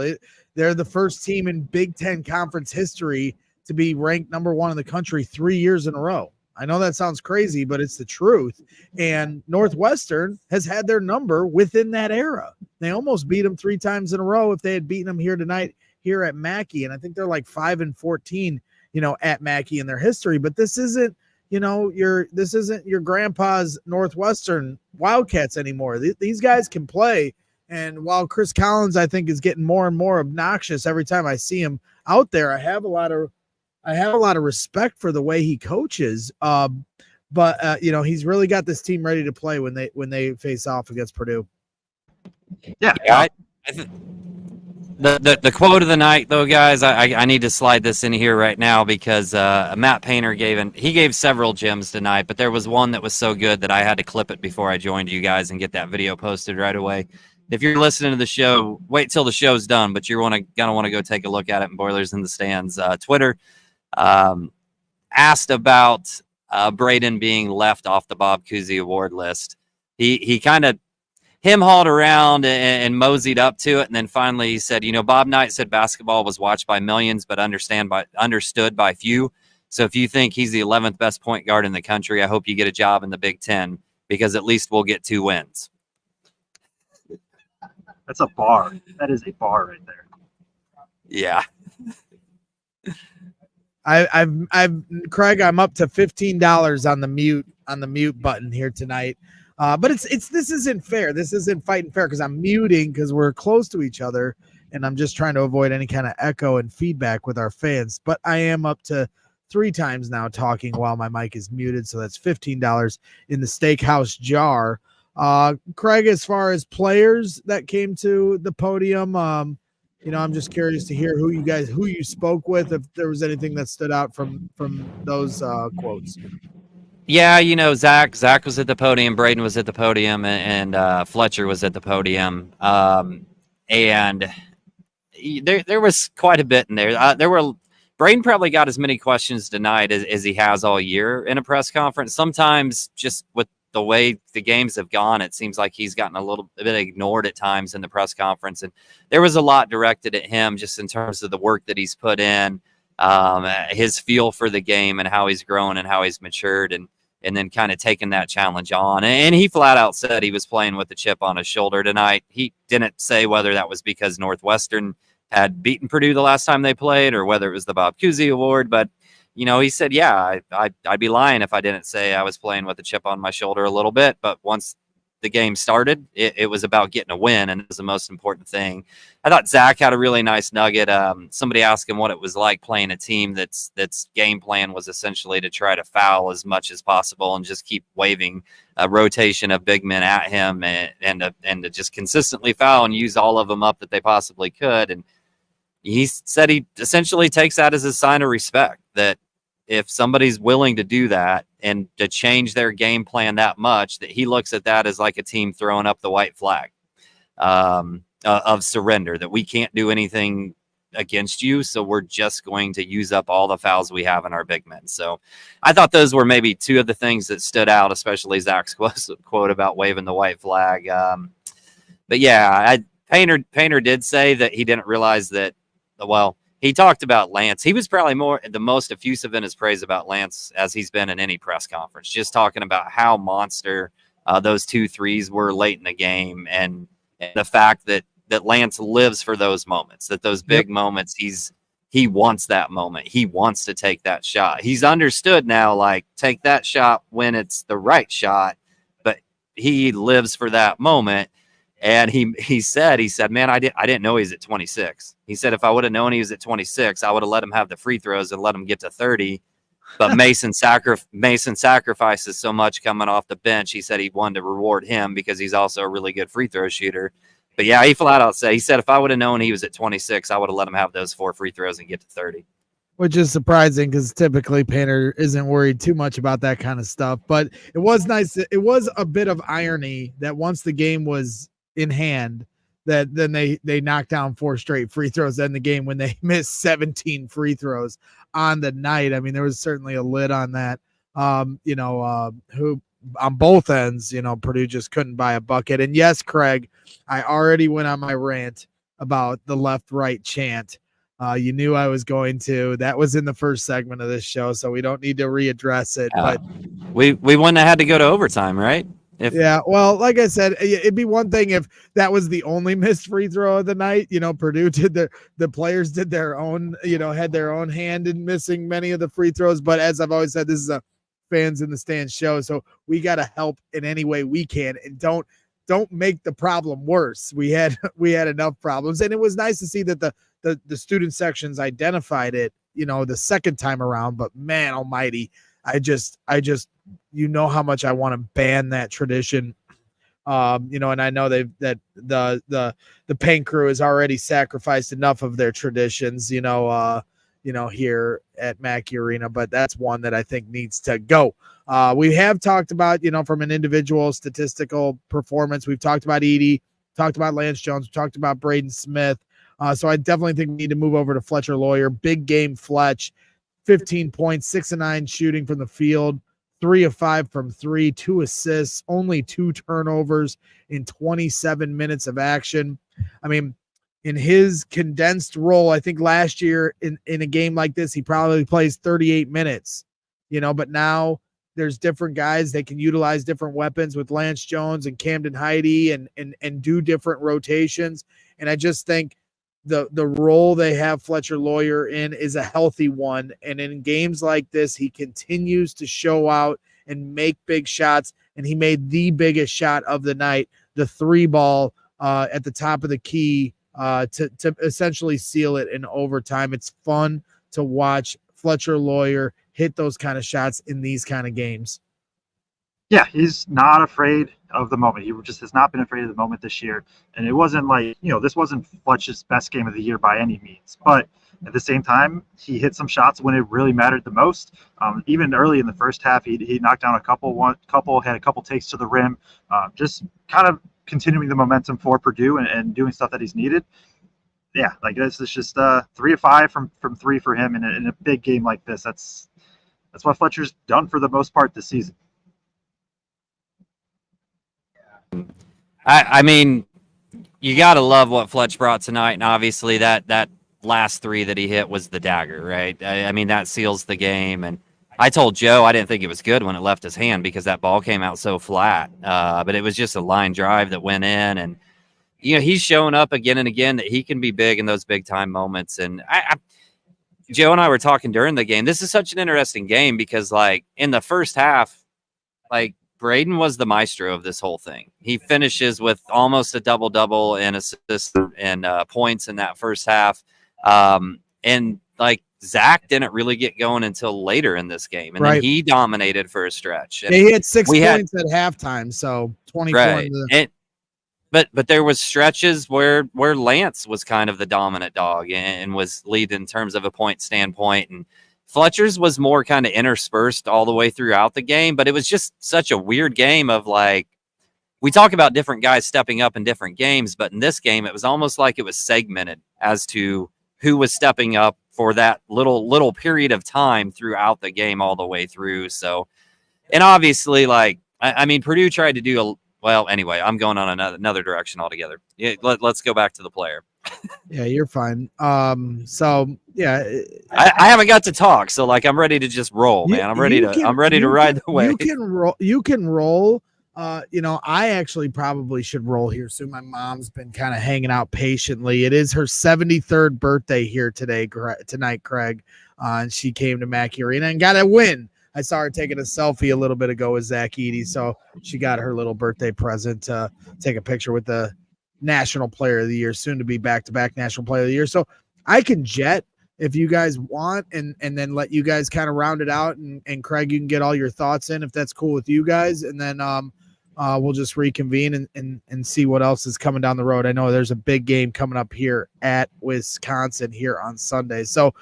They're the first team in Big Ten conference history to be ranked number 1 in the country 3 years in a row. I know that sounds crazy, but it's the truth. And Northwestern has had their number within that era. They almost beat them 3 times in a row if they had beaten them here tonight here at Mackey. And I think they're like 5-14, at Mackey in their history. But this isn't, this isn't your grandpa's Northwestern Wildcats anymore. These guys can play. And while Chris Collins, I think, is getting more and more obnoxious every time I see him out there, I have a lot of respect for the way he coaches. But he's really got this team ready to play when they face off against Purdue. Yeah. The quote of the night, though, guys, I need to slide this in here right now because Matt Painter gave several gems tonight, but there was one that was so good that I had to clip it before I joined you guys and get that video posted right away. If you're listening to the show, wait till the show's done, but you're gonna want to go take a look at it in Boilers in the Stands Twitter. Asked about Braden being left off the Bob Cousy Award list. He kind of hauled around and moseyed up to it, and then finally he said, Bob Knight said basketball was watched by millions, but understood by few. So if you think he's the 11th best point guard in the country, I hope you get a job in the Big Ten because at least we'll get 2 wins. That's a bar. That is a bar right there. Yeah. Kraig, I'm up to $15 on the mute button here tonight. But this isn't fair. This isn't fighting fair because I'm muting because we're close to each other and I'm just trying to avoid any kind of echo and feedback with our fans. But I am up to 3 times now talking while my mic is muted. So that's $15 in the steakhouse jar. Kraig, as far as players that came to the podium, I'm just curious to hear who you spoke with, if there was anything that stood out from those quotes. Yeah, Zach was at the podium, Braden was at the podium, and Fletcher was at the podium. And there was quite a bit in there. Braden probably got as many questions tonight as he has all year in a press conference. Sometimes just with the way the games have gone, it seems like he's gotten a little bit ignored at times in the press conference. And there was a lot directed at him just in terms of the work that he's put in, his feel for the game and how he's grown and how he's matured and then kind of taking that challenge on. And he flat out said he was playing with a chip on his shoulder tonight. He didn't say whether that was because Northwestern had beaten Purdue the last time they played or whether it was the Bob Cousy Award, but he said, yeah, I'd be lying if I didn't say I was playing with a chip on my shoulder a little bit. But once the game started, it was about getting a win, and it was the most important thing. I thought Zach had a really nice nugget. Somebody asked him what it was like playing a team that's game plan was essentially to try to foul as much as possible and just keep waving a rotation of big men at him and to just consistently foul and use all of them up that they possibly could. And he said he essentially takes that as a sign of respect, that if somebody's willing to do that and to change their game plan that much, that he looks at that as like a team throwing up the white flag of surrender, that we can't do anything against you. So we're just going to use up all the fouls we have in our big men. So I thought those were maybe 2 of the things that stood out, especially Zach's quote about waving the white flag. But yeah, Painter did say that he didn't realize that, he talked about Lance. He was probably the most effusive in his praise about Lance as he's been in any press conference, just talking about how monster those 2 threes were late in the game and the fact that Lance lives for those moments, that those big moments, he wants that moment. He wants to take that shot. He's understood now, like, take that shot when it's the right shot, but he lives for that moment. And he said, man, I didn't know he was at 26. He said, if I would have known he was at 26, I would have let him have the free throws and let him get to 30. But Mason sacrifices so much coming off the bench. He said he wanted to reward him because he's also a really good free throw shooter. But yeah, he flat out said, if I would have known he was at 26, I would have let him have those 4 free throws and get to 30. Which is surprising because typically Painter isn't worried too much about that kind of stuff. But it was nice. It was a bit of irony that once the game was in hand, that then they knocked down 4 straight free throws in the game when they missed 17 free throws on the night. I mean, there was certainly a lid on that. Who on both ends, Purdue just couldn't buy a bucket. And yes, Kraig, I already went on my rant about the left-right chant. You knew I was going to. That was in the first segment of this show, so we don't need to readdress it. But we wouldn't have had to go to overtime, right? Yeah, well, like I said, it'd be one thing if that was the only missed free throw of the night. Purdue did the players did their own, had their own hand in missing many of the free throws. But as I've always said, this is a fans in the stands show, so we got to help in any way we can, and don't make the problem worse. We had enough problems, and it was nice to see that the student sections identified it, the second time around. But man almighty, I just how much I want to ban that tradition. And I know that the paint crew has already sacrificed enough of their traditions, here at Mackey Arena, but that's one that I think needs to go. We have talked about, from an individual statistical performance, we've talked about Edey, talked about Lance Jones, we talked about Braden Smith. So I definitely think we need to move over to Fletcher Lawyer. Big game Fletch, 15 points, 6 of 9 shooting from the field, 3 of 5 from 3, 2 assists, only 2 turnovers in 27 minutes of action. I mean, in his condensed role, I think last year in a game like this, he probably plays 38 minutes, but now there's different guys that can utilize different weapons with Lance Jones and Camden Heide and do different rotations. And I just think the role they have Fletcher Lawyer in is a healthy one. And in games like this, he continues to show out and make big shots. And he made the biggest shot of the night, the 3 ball at the top of the key to essentially seal it in overtime. It's fun to watch Fletcher Lawyer hit those kind of shots in these kind of games. Yeah, he's not afraid of the moment. He just has not been afraid of the moment this year. And it wasn't like, this wasn't Fletch's best game of the year by any means. But at the same time, he hit some shots when it really mattered the most. Even early in the first half, he knocked down a couple, had a couple takes to the rim, just kind of continuing the momentum for Purdue and doing stuff that he's needed. Yeah, like this is just 3 of 5 from 3 for him in a big game like this. That's what Fletcher's done for the most part this season. I mean, you got to love what Fletch brought tonight, and obviously that last 3 that he hit was the dagger, right? I mean, that seals the game, and I told Joe I didn't think it was good when it left his hand because that ball came out so flat, but it was just a line drive that went in, and he's showing up again and again that he can be big in those big-time moments, and Joe and I were talking during the game. This is such an interesting game because, in the first half, Braden was the maestro of this whole thing. He finishes with almost a double-double and assists and points in that first half. And Zach didn't really get going until later in this game. And then he dominated for a stretch. And he had 6 points at halftime, so 24. Right. But there was stretches where Lance was kind of the dominant dog and was lead in terms of a point standpoint. And Fletcher's was more kind of interspersed all the way throughout the game, but it was just such a weird game of we talk about different guys stepping up in different games, but in this game, it was almost like it was segmented as to who was stepping up for that little period of time throughout the game all the way through. So, and obviously I mean, Purdue tried to do anyway, I'm going on another direction altogether. Yeah, let's go back to the player. Yeah, you're fine. So yeah, I haven't got to talk, so I'm ready to just roll, man. I'm ready to ride the wave. You can roll. I actually probably should roll here soon. My mom's been kind of hanging out patiently. It is her 73rd birthday here tonight, Kraig. And she came to Mackey Arena and got a win. I saw her taking a selfie a little bit ago with Zach Edey, so she got her little birthday present to take a picture with the National Player of the Year, soon to be back-to-back National Player of the Year. So I can jet if you guys want, and then let you guys kind of round it out, and Kraig, you can get all your thoughts in if that's cool with you guys, and then we'll just reconvene and see what else is coming down the road. I know there's a big game coming up here at Wisconsin here on Sunday, so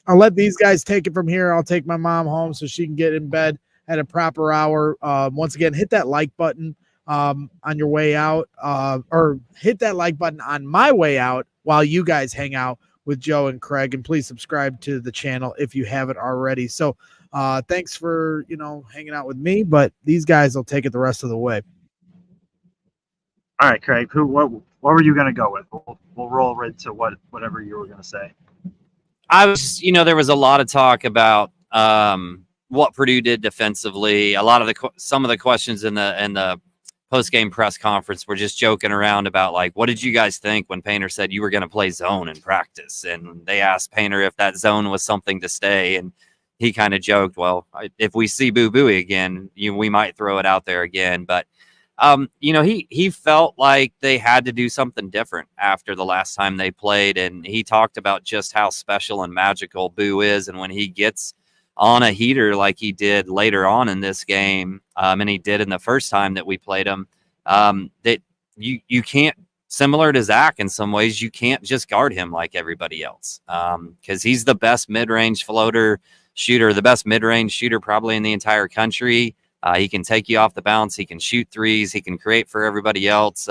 I'll let these guys take it from here. I'll take my mom home so she can get in bed at a proper hour. Once again, hit that like button on your way out, or hit that like button on my way out while you guys hang out with Joe and Kraig, and please subscribe to the channel if you haven't already. So thanks for, hanging out with me, but these guys will take it the rest of the way. All right, Kraig, what were you going to go with? We'll roll right to whatever you were going to say. I was, there was a lot of talk about what Purdue did defensively. Some of the questions in the post-game press conference were just joking around about, like, what did you guys think when Painter said you were going to play zone in practice? And they asked Painter if that zone was something to stay, and he kind of joked, well, if we see Boo Booey again, we might throw it out there again. But he felt like they had to do something different after the last time they played, and he talked about just how special and magical Boo is, and when he gets on a heater like he did later on in this game, and he did in the first time that we played him, that you can't, similar to Zach in some ways, you can't just guard him like everybody else, because he's the best mid-range floater shooter, the best mid-range shooter probably in the entire country. He can take you off the bounce. He can shoot threes. He can create for everybody else.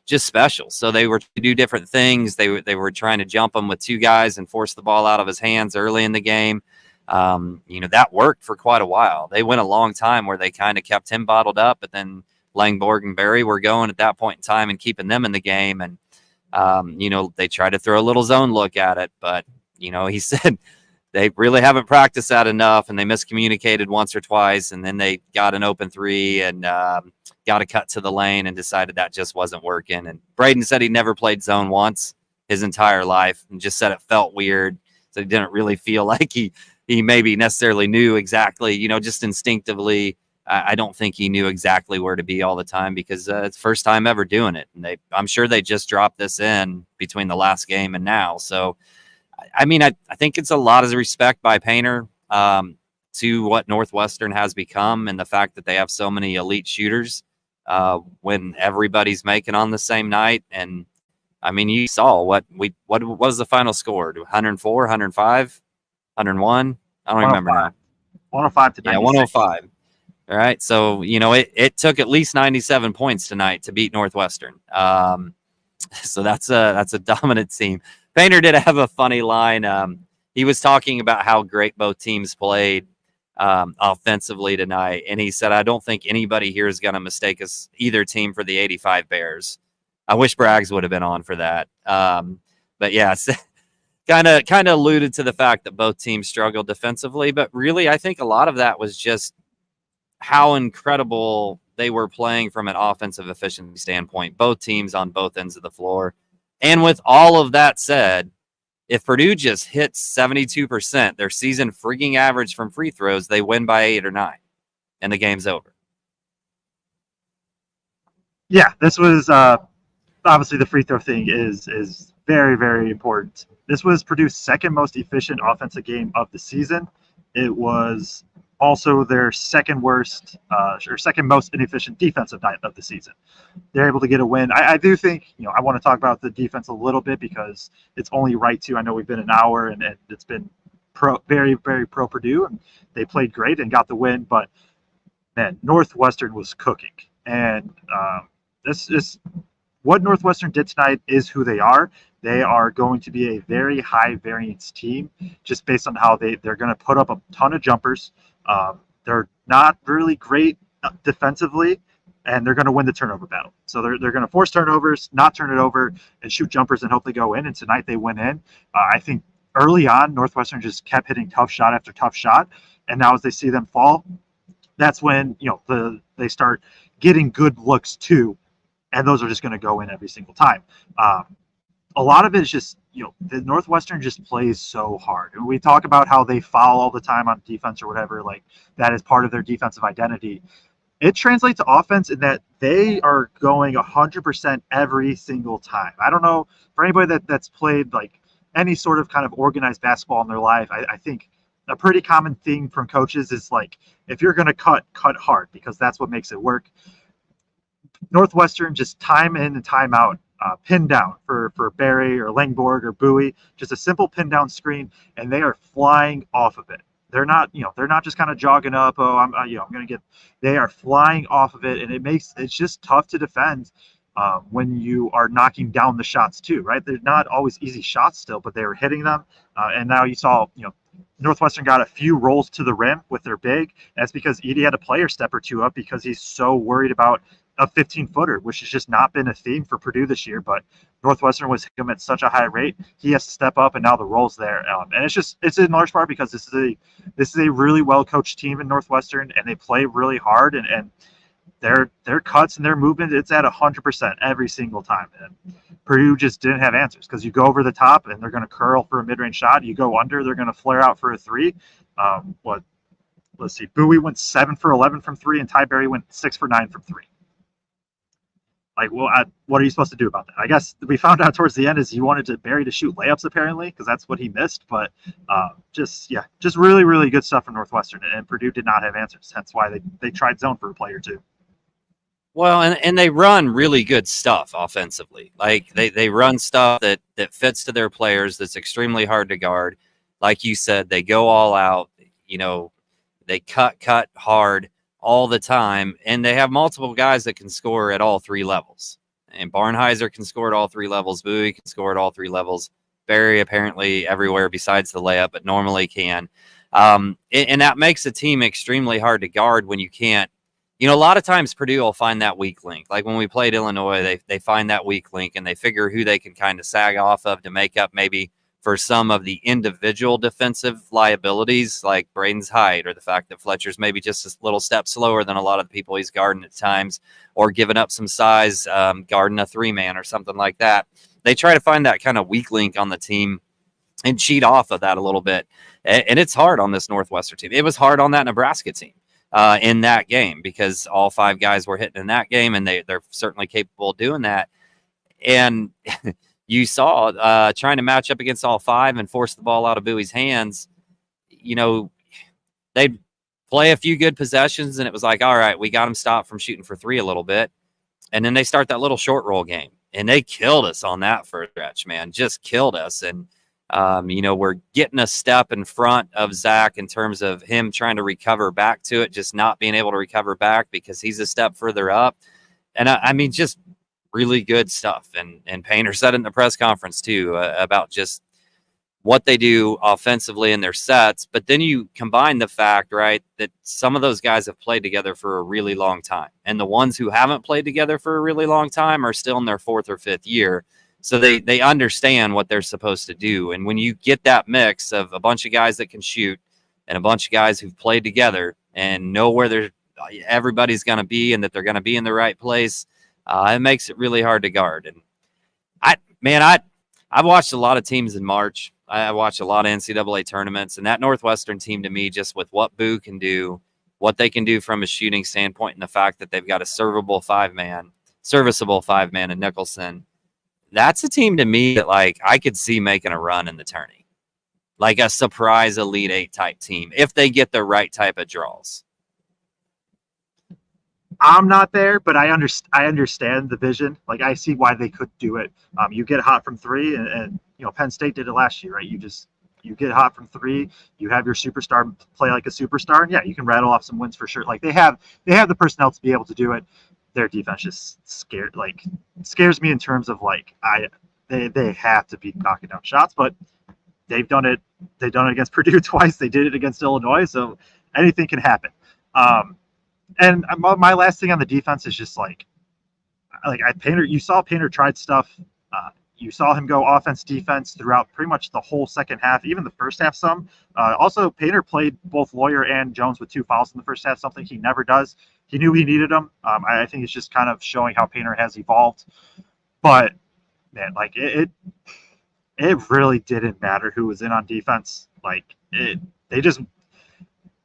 Just special. So they were to do different things. They were trying to jump him with two guys and force the ball out of his hands early in the game. That worked for quite a while. They went a long time where they kind of kept him bottled up, but then Langborg and Barry were going at that point in time and keeping them in the game. And, they tried to throw a little zone look at it, but, he said, they really haven't practiced that enough, and they miscommunicated once or twice, and then they got an open three and got a cut to the lane and decided that just wasn't working. And Braden said he never played zone once his entire life and just said it felt weird. So he didn't really feel like he maybe necessarily knew exactly, just instinctively. I don't think he knew exactly where to be all the time, because it's first time ever doing it. And I'm sure they just dropped this in between the last game and now. So, I think it's a lot of respect by Painter to what Northwestern has become, and the fact that they have so many elite shooters when everybody's making on the same night. And you saw what was the final score? 104, 105, 101? I don't remember now. 105 to 96. Yeah, 105. All right. So, it took at least 97 points tonight to beat Northwestern. So that's a dominant team. Painter did have a funny line. He was talking about how great both teams played offensively tonight, and he said, I don't think anybody here is going to mistake us, either team, for the 85 Bears. I wish Braggs would have been on for that. But yeah, kind of alluded to the fact that both teams struggled defensively, but really I think a lot of that was just how incredible they were playing from an offensive efficiency standpoint, both teams on both ends of the floor. And with all of that said, if Purdue just hits 72%, their season freaking average from free throws, they win by 8 or 9, and the game's over. Yeah, this was obviously the free throw thing is very, very important. This was Purdue's second most efficient offensive game of the season. It was also their second most inefficient defensive night of the season. They're able to get a win. I do think, I want to talk about the defense a little bit, because it's only right to. I know we've been an hour and it's been very, very pro Purdue, and they played great and got the win. But man, Northwestern was cooking, and this is what Northwestern did tonight is who they are. They are going to be a very high variance team, just based on how they're going to put up a ton of jumpers. They're not really great defensively, and they're going to win the turnover battle. So they're going to force turnovers, not turn it over, and shoot jumpers and hope they go in. And tonight they went in. I think early on, Northwestern just kept hitting tough shot after tough shot. And now as they see them fall, that's when they start getting good looks too, and those are just going to go in every single time. A lot of it is just, the Northwestern just plays so hard. And we talk about how they foul all the time on defense or whatever, like that is part of their defensive identity. It translates to offense in that they are going 100% every single time. I don't know, for anybody that's played like any sort of kind of organized basketball in their life, I think a pretty common thing from coaches is like, if you're going to cut hard, because that's what makes it work. Northwestern just time in and time out, pin down for Barry or Langborg or Bowie, just a simple pin down screen, and they are flying off of it. They're not just kind of jogging up. Oh, I'm going to get. They are flying off of it, and it's just tough to defend when you are knocking down the shots too, right? They're not always easy shots still, but they were hitting them, and now you saw, Northwestern got a few rolls to the rim with their big. That's because Edey had a player step or two up because he's so worried about a 15-footer, which has just not been a theme for Purdue this year. But Northwestern was hitting him at such a high rate, he has to step up, and now the roll's there. And it's in large part because this is a really well coached team in Northwestern, and they play really hard, and their cuts and their movement, it's at 100% every single time. And Purdue just didn't have answers, because you go over the top and they're going to curl for a mid-range shot. You go under, they're going to flare out for a three. Let's see. Bowie went 7 for 11 from three, and Ty Berry went 6 for 9 from three. Like, well, what are you supposed to do about that? I guess we found out towards the end is he wanted Barry to shoot layups, apparently, because that's what he missed. But just really, really good stuff from Northwestern, and Purdue did not have answers. Hence why they tried zone for a play or two. Well, and they run really good stuff offensively. Like they run stuff that fits to their players, that's extremely hard to guard. Like you said, they go all out. They cut hard all the time, and they have multiple guys that can score at all three levels. And Barnheiser can score at all three levels. Bowie can score at all three levels. Barry apparently everywhere besides the layup, but normally can. And that makes a team extremely hard to guard when you can't. A lot of times Purdue will find that weak link. Like when we played Illinois, they find that weak link, and they figure who they can kind of sag off of to make up maybe for some of the individual defensive liabilities, like Braden's height, or the fact that Fletcher's maybe just a little step slower than a lot of the people he's guarding at times, or giving up some size, guarding a three-man or something like that. They try to find that kind of weak link on the team and cheat off of that a little bit. And it's hard on this Northwestern team. It was hard on that Nebraska team. In that game, because all five guys were hitting in that game, and they're certainly capable of doing that. And you saw trying to match up against all five and force the ball out of Bowie's hands. They'd play a few good possessions, and it was like, all right, we got them stopped from shooting for three a little bit. And then they start that little short roll game, and they killed us on that for a stretch, man, just killed us. And we're getting a step in front of Zach in terms of him trying to recover back to it, just not being able to recover back because he's a step further up. And I mean, just really good stuff. And Painter said it in the press conference too, about just what they do offensively in their sets. But then you combine the fact, right, that some of those guys have played together for a really long time. And the ones who haven't played together for a really long time are still in their 4th or 5th year. So they understand what they're supposed to do. And when you get that mix of a bunch of guys that can shoot and a bunch of guys who've played together and know where everybody's going to be and that they're going to be in the right place, it makes it really hard to guard. And I've watched a lot of teams in March. I watched a lot of NCAA tournaments, and that Northwestern team, to me, just with what Boo can do, what they can do from a shooting standpoint, and the fact that they've got a serviceable five-man in Nicholson, that's a team to me that, like, I could see making a run in the tourney, like a surprise Elite Eight type team, if they get the right type of draws. I'm not there, but I understand the vision. Like, I see why they could do it. You get hot from three, and Penn State did it last year, right? You get hot from three. You have your superstar play like a superstar, and yeah, you can rattle off some wins for sure. Like, they have the personnel to be able to do it. Their defense just scares me in terms of they have to be knocking down shots, but they've done it. They've done it against Purdue twice. They did it against Illinois, so anything can happen. And my last thing on the defense is just Painter. You saw Painter tried stuff. You saw him go offense, defense throughout pretty much the whole second half, even the first half some. Also, Painter played both Lawyer and Jones with 2 fouls in the first half, something he never does. He knew he needed them. I think it's just kind of showing how Painter has evolved. But, man, it really didn't matter who was in on defense.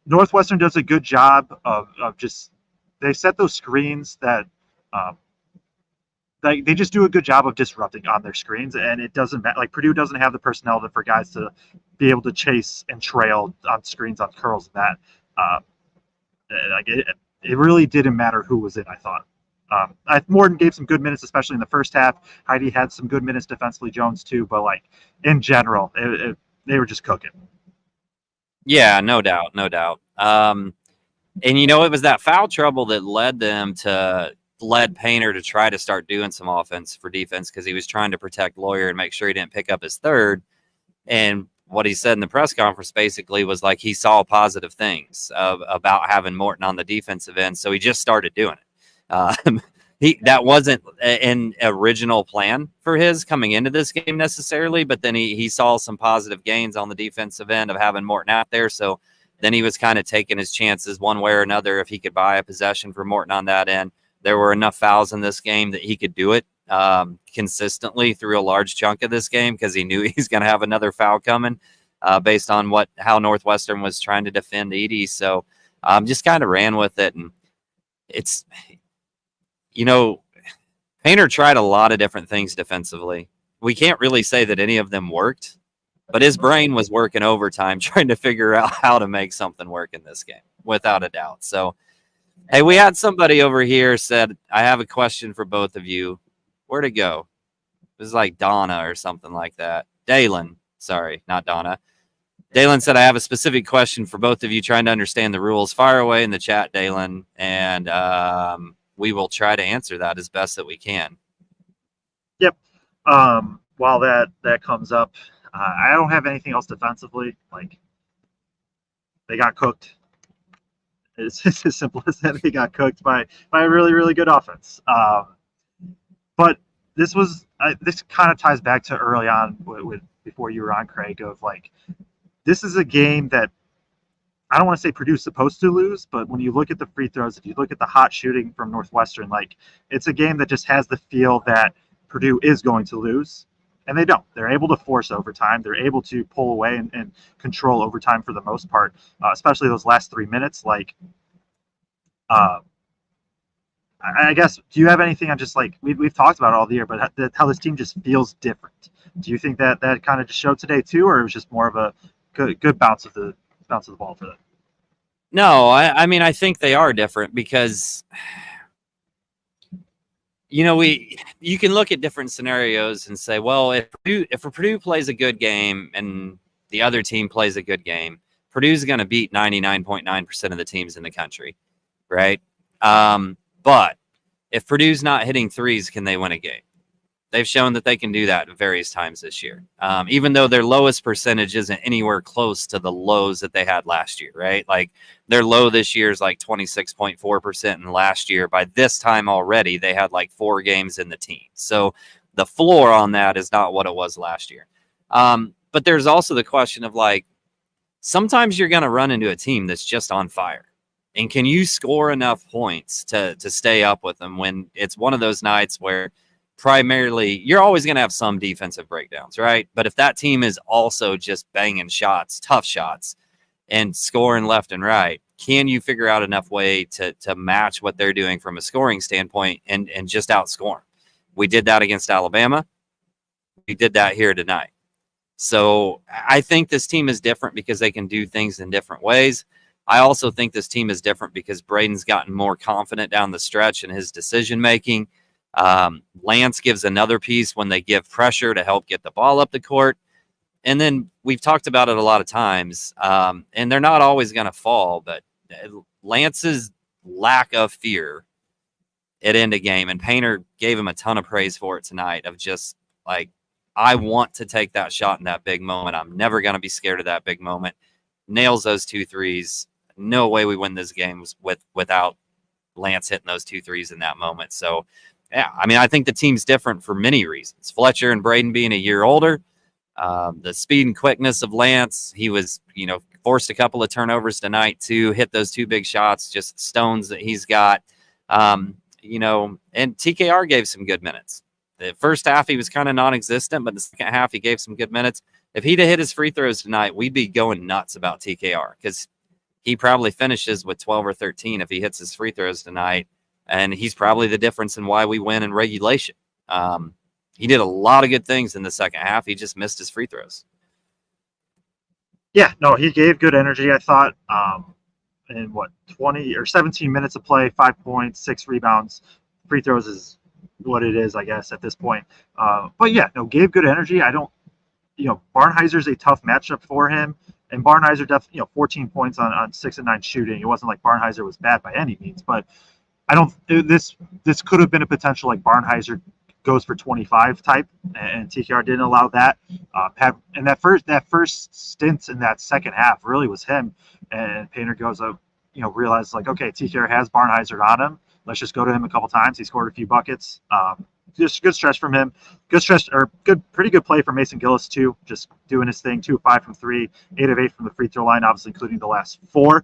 Northwestern does a good job of just – they set those screens that like they just do a good job of disrupting on their screens, and it doesn't matter. Like Purdue doesn't have the personnel for guys to be able to chase and trail on screens on curls and that. Like it really didn't matter who was in. I thought. Morton gave some good minutes, especially in the first half. Heidi had some good minutes defensively, Jones too, but like in general, they were just cooking. Yeah, no doubt. And it was that foul trouble that led Painter to try to start doing some offense for defense because he was trying to protect Lawyer and make sure he didn't pick up his third. And what he said in the press conference basically was like he saw positive things about having Morton on the defensive end, so he just started doing it. That wasn't an original plan for his coming into this game necessarily, but then he saw some positive gains on the defensive end of having Morton out there. So then he was kind of taking his chances one way or another if he could buy a possession for Morton on that end. There were enough fouls in this game that he could do it consistently through a large chunk of this game because he knew he's going to have another foul coming based on how Northwestern was trying to defend Edie. So just kind of ran with it. And it's, Painter tried a lot of different things defensively. We can't really say that any of them worked, but his brain was working overtime trying to figure out how to make something work in this game, without a doubt. So, hey, we had somebody over here said, I have a question for both of you. Where'd it go? It was like Donna or something like that. Dalen, sorry, not Donna. Dalen said, I have a specific question for both of you trying to understand the rules. Fire away in the chat, Dalen, and we will try to answer that as best that we can. Yep. While that comes up, I don't have anything else defensively. Like, they got cooked. It's as simple as that. They got cooked by a really, really good offense. But this kind of ties back to early on with before you were on, Craig, of like, this is a game that I don't want to say Purdue's supposed to lose, but when you look at the free throws, if you look at the hot shooting from Northwestern, like it's a game that just has the feel that Purdue is going to lose, and they don't. They're able to force overtime. They're able to pull away and control overtime for the most part, especially those last 3 minutes. Like, I guess, do you have anything on just like we've talked about it all the year, but how this team just feels different? Do you think that kind of just showed today too, or it was just more of a good bounce of the ball for them? No, I mean, I think they are different because, you can look at different scenarios and say, well, if Purdue plays a good game and the other team plays a good game, Purdue's going to beat 99.9% of the teams in the country, right? But if Purdue's not hitting threes, can they win a game? They've shown that they can do that at various times this year, even though their lowest percentage isn't anywhere close to the lows that they had last year, right? Like their low this year is like 26.4%, and last year by this time already they had like 4 games in the teens. So the floor on that is not what it was last year. But there's also the question of like, sometimes you're going to run into a team that's just on fire. And can you score enough points to stay up with them when it's one of those nights where primarily you're always going to have some defensive breakdowns, right? But if that team is also just banging shots, tough shots, and scoring left and right, can you figure out enough way to match what they're doing from a scoring standpoint and just outscore them? We did that against Alabama. We did that here tonight. So I think this team is different because they can do things in different ways. I also think this team is different because Braden's gotten more confident down the stretch in his decision-making. Lance gives another piece when they give pressure to help get the ball up the court. And then we've talked about it a lot of times, and they're not always going to fall, but Lance's lack of fear at end of game, and Painter gave him a ton of praise for it tonight, of just like, I want to take that shot in that big moment. I'm never going to be scared of that big moment. Nails those 2 threes. No way we win this game without Lance hitting those 2 threes in that moment. So, yeah, I mean, I think the team's different for many reasons. Fletcher and Braden being a year older, the speed and quickness of Lance. He was, forced a couple of turnovers tonight to hit those 2 big shots, just stones that he's got. And TKR gave some good minutes. The first half, he was kind of non-existent, but the second half, he gave some good minutes. If he'd have hit his free throws tonight, we'd be going nuts about TKR because he probably finishes with 12 or 13 if he hits his free throws tonight. And he's probably the difference in why we win in regulation. He did a lot of good things in the second half. He just missed his free throws. Yeah, no, he gave good energy, I thought. In 20 or 17 minutes of play, 5 points, 6 rebounds. Free throws is what it is, I guess, at this point. But yeah, no, gave good energy. Barnheiser's a tough matchup for him. And Barnheiser definitely, 14 points on 6 and 9 shooting. It wasn't like Barnheiser was bad by any means, but this could have been a potential like Barnheiser goes for 25 type, and TKR didn't allow that. And that first stint in that second half really was him. And Painter goes up, realized like, okay, TKR has Barnheiser on him. Let's just go to him a couple times. He scored a few buckets. Just good stretch from him. Pretty good play from Mason Gillis too. Just doing his thing. 2 of 5 from 3, 8 of 8 from the free throw line, obviously including the last 4.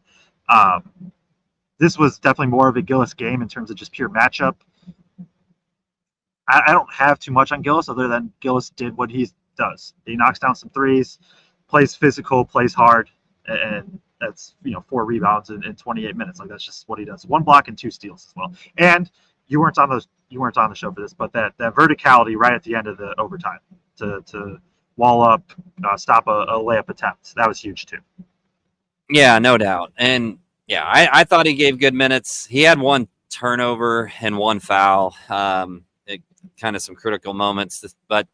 This was definitely more of a Gillis game in terms of just pure matchup. I don't have too much on Gillis other than Gillis did what he does. He knocks down some threes, plays physical, plays hard, and that's 4 rebounds in 28 minutes. Like that's just what he does. 1 block and 2 steals as well. And you weren't on the show for this, but that verticality right at the end of the overtime to wall up, stop a layup attempt, that was huge too. Yeah, no doubt. And yeah, I thought he gave good minutes. He had 1 turnover and 1 foul. Kind of some critical moments, but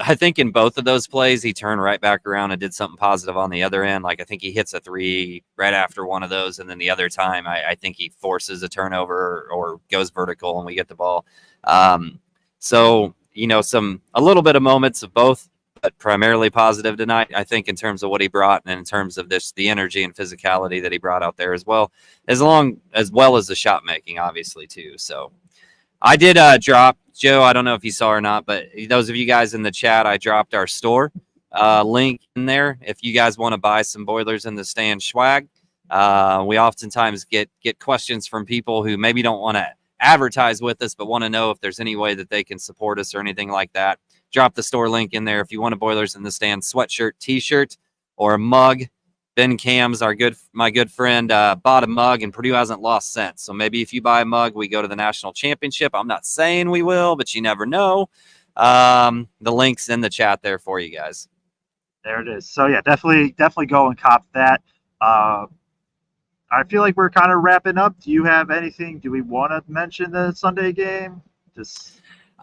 I think in both of those plays, he turned right back around and did something positive on the other end. Like I think he hits a 3 right after one of those. And then the other time, I think he forces a turnover or goes vertical and we get the ball. So, a little bit of moments of both, but primarily positive tonight, I think, in terms of what he brought and in terms of the energy and physicality that he brought out there as well as the shot making, obviously, too. So I did drop, Joe, I don't know if you saw or not, but those of you guys in the chat, I dropped our store link in there. If you guys want to buy some Boilers in the Stand swag, we oftentimes get questions from people who maybe don't want to advertise with us, but want to know if there's any way that they can support us or anything like that. Drop the store link in there if you want a Boilers in the Stand sweatshirt, t-shirt, or a mug. Ben Cams, my good friend, bought a mug, and Purdue hasn't lost since. So maybe if you buy a mug, we go to the national championship. I'm not saying we will, but you never know. The link's in the chat there for you guys. There it is. So yeah, definitely go and cop that. I feel like we're kind of wrapping up. Do you have anything? Do we want to mention the Sunday game?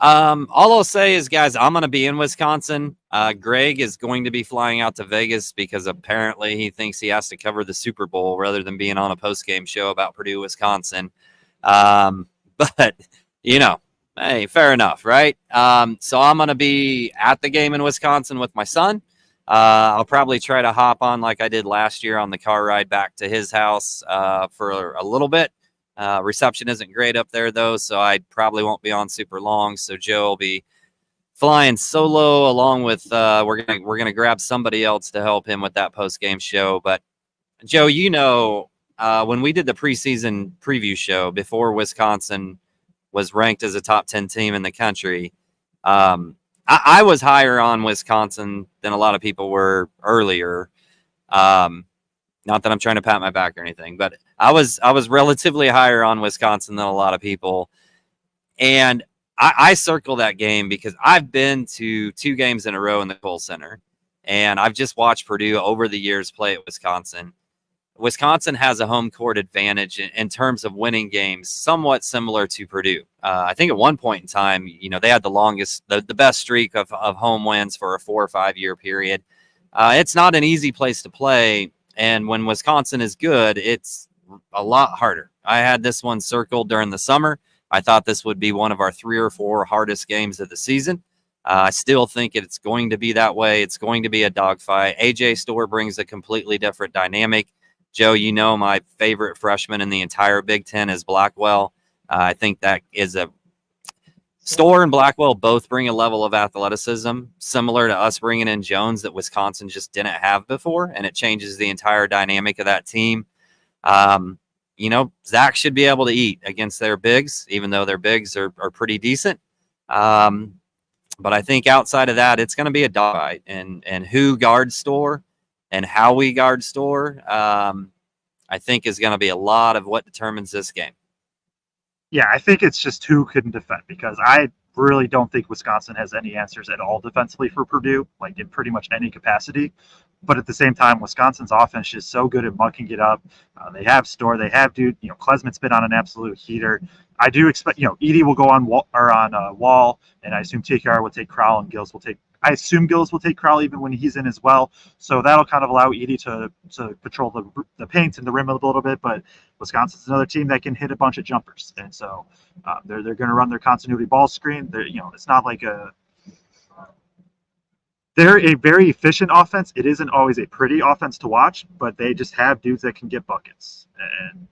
All I'll say is, guys, I'm going to be in Wisconsin. Greg is going to be flying out to Vegas because apparently he thinks he has to cover the Super Bowl rather than being on a post-game show about Purdue, Wisconsin. But, hey, fair enough, right? So I'm going to be at the game in Wisconsin with my son. I'll probably try to hop on like I did last year on the car ride back to his house for a little bit. Reception isn't great up there, though, so I probably won't be on super long. So Joe will be flying solo along with we're gonna grab somebody else to help him with that post-game show. But Joe, when we did the preseason preview show before Wisconsin was ranked as a top 10 team in the country, I was higher on Wisconsin than a lot of people were earlier. Not that I'm trying to pat my back or anything, but I was relatively higher on Wisconsin than a lot of people. And I circle that game because I've been to 2 games in a row in the Kohl Center, and I've just watched Purdue over the years play at Wisconsin. Wisconsin has a home court advantage in terms of winning games, somewhat similar to Purdue. I think at one point in time, they had the best streak of home wins for a 4 or 5 year period. It's not an easy place to play. And when Wisconsin is good, it's a lot harder. I had this one circled during the summer. I thought this would be one of our 3 or 4 hardest games of the season. I still think it's going to be that way. It's going to be a dogfight. AJ Storr brings a completely different dynamic. Joe, my favorite freshman in the entire Big Ten is Blackwell. I think that is Storr and Blackwell both bring a level of athleticism similar to us bringing in Jones that Wisconsin just didn't have before, and it changes the entire dynamic of that team. Zach should be able to eat against their bigs, even though their bigs are pretty decent. But I think outside of that, it's going to be a dogfight, and who guards Storr and how we guard Storr, I think is going to be a lot of what determines this game. Yeah, I think it's just who couldn't defend, because I really don't think Wisconsin has any answers at all defensively for Purdue, like in pretty much any capacity. But at the same time, Wisconsin's offense is so good at mucking it up. They have Storr, they have dude. Klesmit's been on an absolute heater. I do expect, Edey will go on Wall, and I assume TKR will take Crowell, and Gills will take. I assume Gills will take Crowell even when he's in as well. So that'll kind of allow Edey to patrol the paint and the rim a little bit. But Wisconsin's another team that can hit a bunch of jumpers, and so they're going to run their continuity ball screen. It's not like they're a very efficient offense. It isn't always a pretty offense to watch, but they just have dudes that can get buckets. And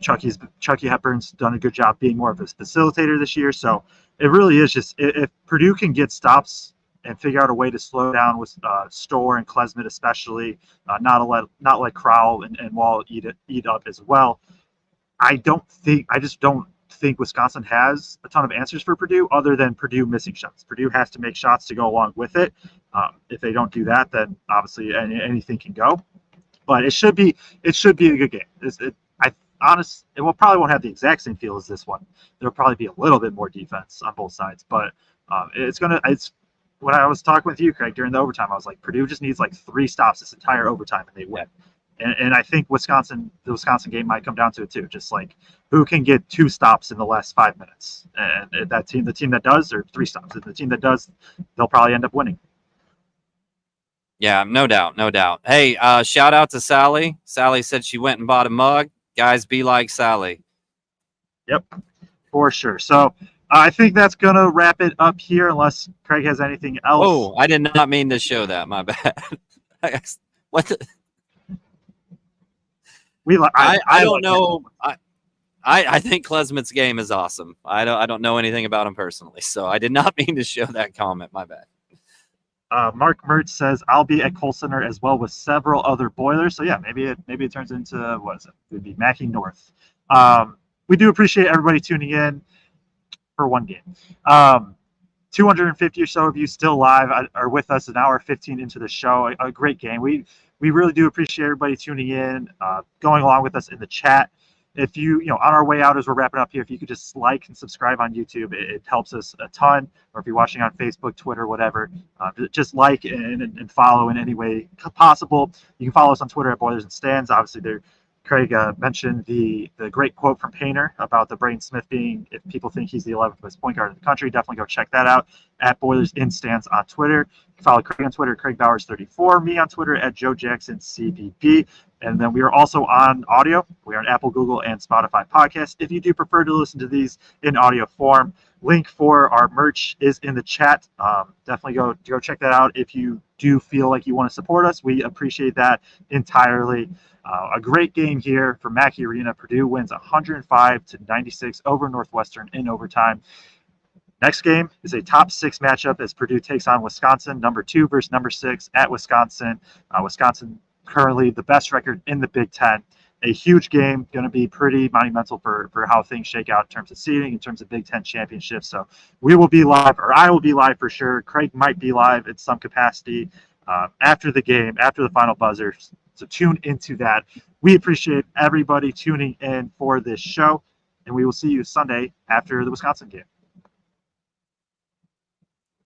Chucky Hepburn's done a good job being more of a facilitator this year. So it really is just if Purdue can get stops and figure out a way to slow down with Storr and Klesmit especially, not let Crowell and Wall eat up as well. I just don't think Wisconsin has a ton of answers for Purdue other than Purdue missing shots. Purdue has to make shots to go along with it. If they don't do that, then obviously anything can go. But it should be a good game. It probably won't have the exact same feel as this one. There'll probably be a little bit more defense on both sides, but it's when I was talking with you, Craig, during the overtime, I was like, Purdue just needs like 3 stops this entire overtime and they win. And I think the Wisconsin game might come down to it too. Just like who can get 2 stops in the last 5 minutes, and the team that does, or 3 stops, and the team that does, they'll probably end up winning. Yeah, no doubt. Hey, shout out to Sally. Sally said she went and bought a mug. Guys, be like Sally. Yep, for sure. So I think that's going to wrap it up here unless Craig has anything else. Oh, I did not mean to show that. My bad. What the? I don't know. I think Klesmit's game is awesome. I don't know anything about him personally, so I did not mean to show that comment. My bad. Mark Mertz says I'll be at Kohl Center as well with several other Boilers. So yeah, maybe it turns into what is it? It would be Mackey North. We do appreciate everybody tuning in for one game. 250 or so of you still live are with us, an hour 15 into the show. A great game. We really do appreciate everybody tuning in, going along with us in the chat. If you on our way out as we're wrapping up here, if you could just like and subscribe on YouTube, it helps us a ton. Or if you're watching on Facebook, Twitter, whatever, just like and follow in any way possible. You can follow us on Twitter at Boilers and Stands. Obviously, Craig mentioned the great quote from Painter about the Braden Smith being, if people think he's the 11th best point guard in the country, definitely go check that out at Boilers in Stands on Twitter. You can follow Craig on Twitter, Kraig Bowers 34, me on Twitter at Joe Jackson CBB. And then we are also on audio. We are on Apple, Google, and Spotify podcasts. If you do prefer to listen to these in audio form, link for our merch is in the chat. Definitely go check that out. If you do feel like you want to support us, we appreciate that entirely. A great game here for Mackey Arena. Purdue wins 105-96 over Northwestern in overtime. Next game is a top 6 matchup as Purdue takes on Wisconsin, number 2 versus number 6 at Wisconsin. Wisconsin currently the best record in the Big Ten. A huge game, going to be pretty monumental for how things shake out in terms of seeding, in terms of Big Ten championships. So we will be live, or I will be live for sure. Craig might be live in some capacity after the game, after the final buzzer. So tune into that. We appreciate everybody tuning in for this show, and we will see you Sunday after the Wisconsin game.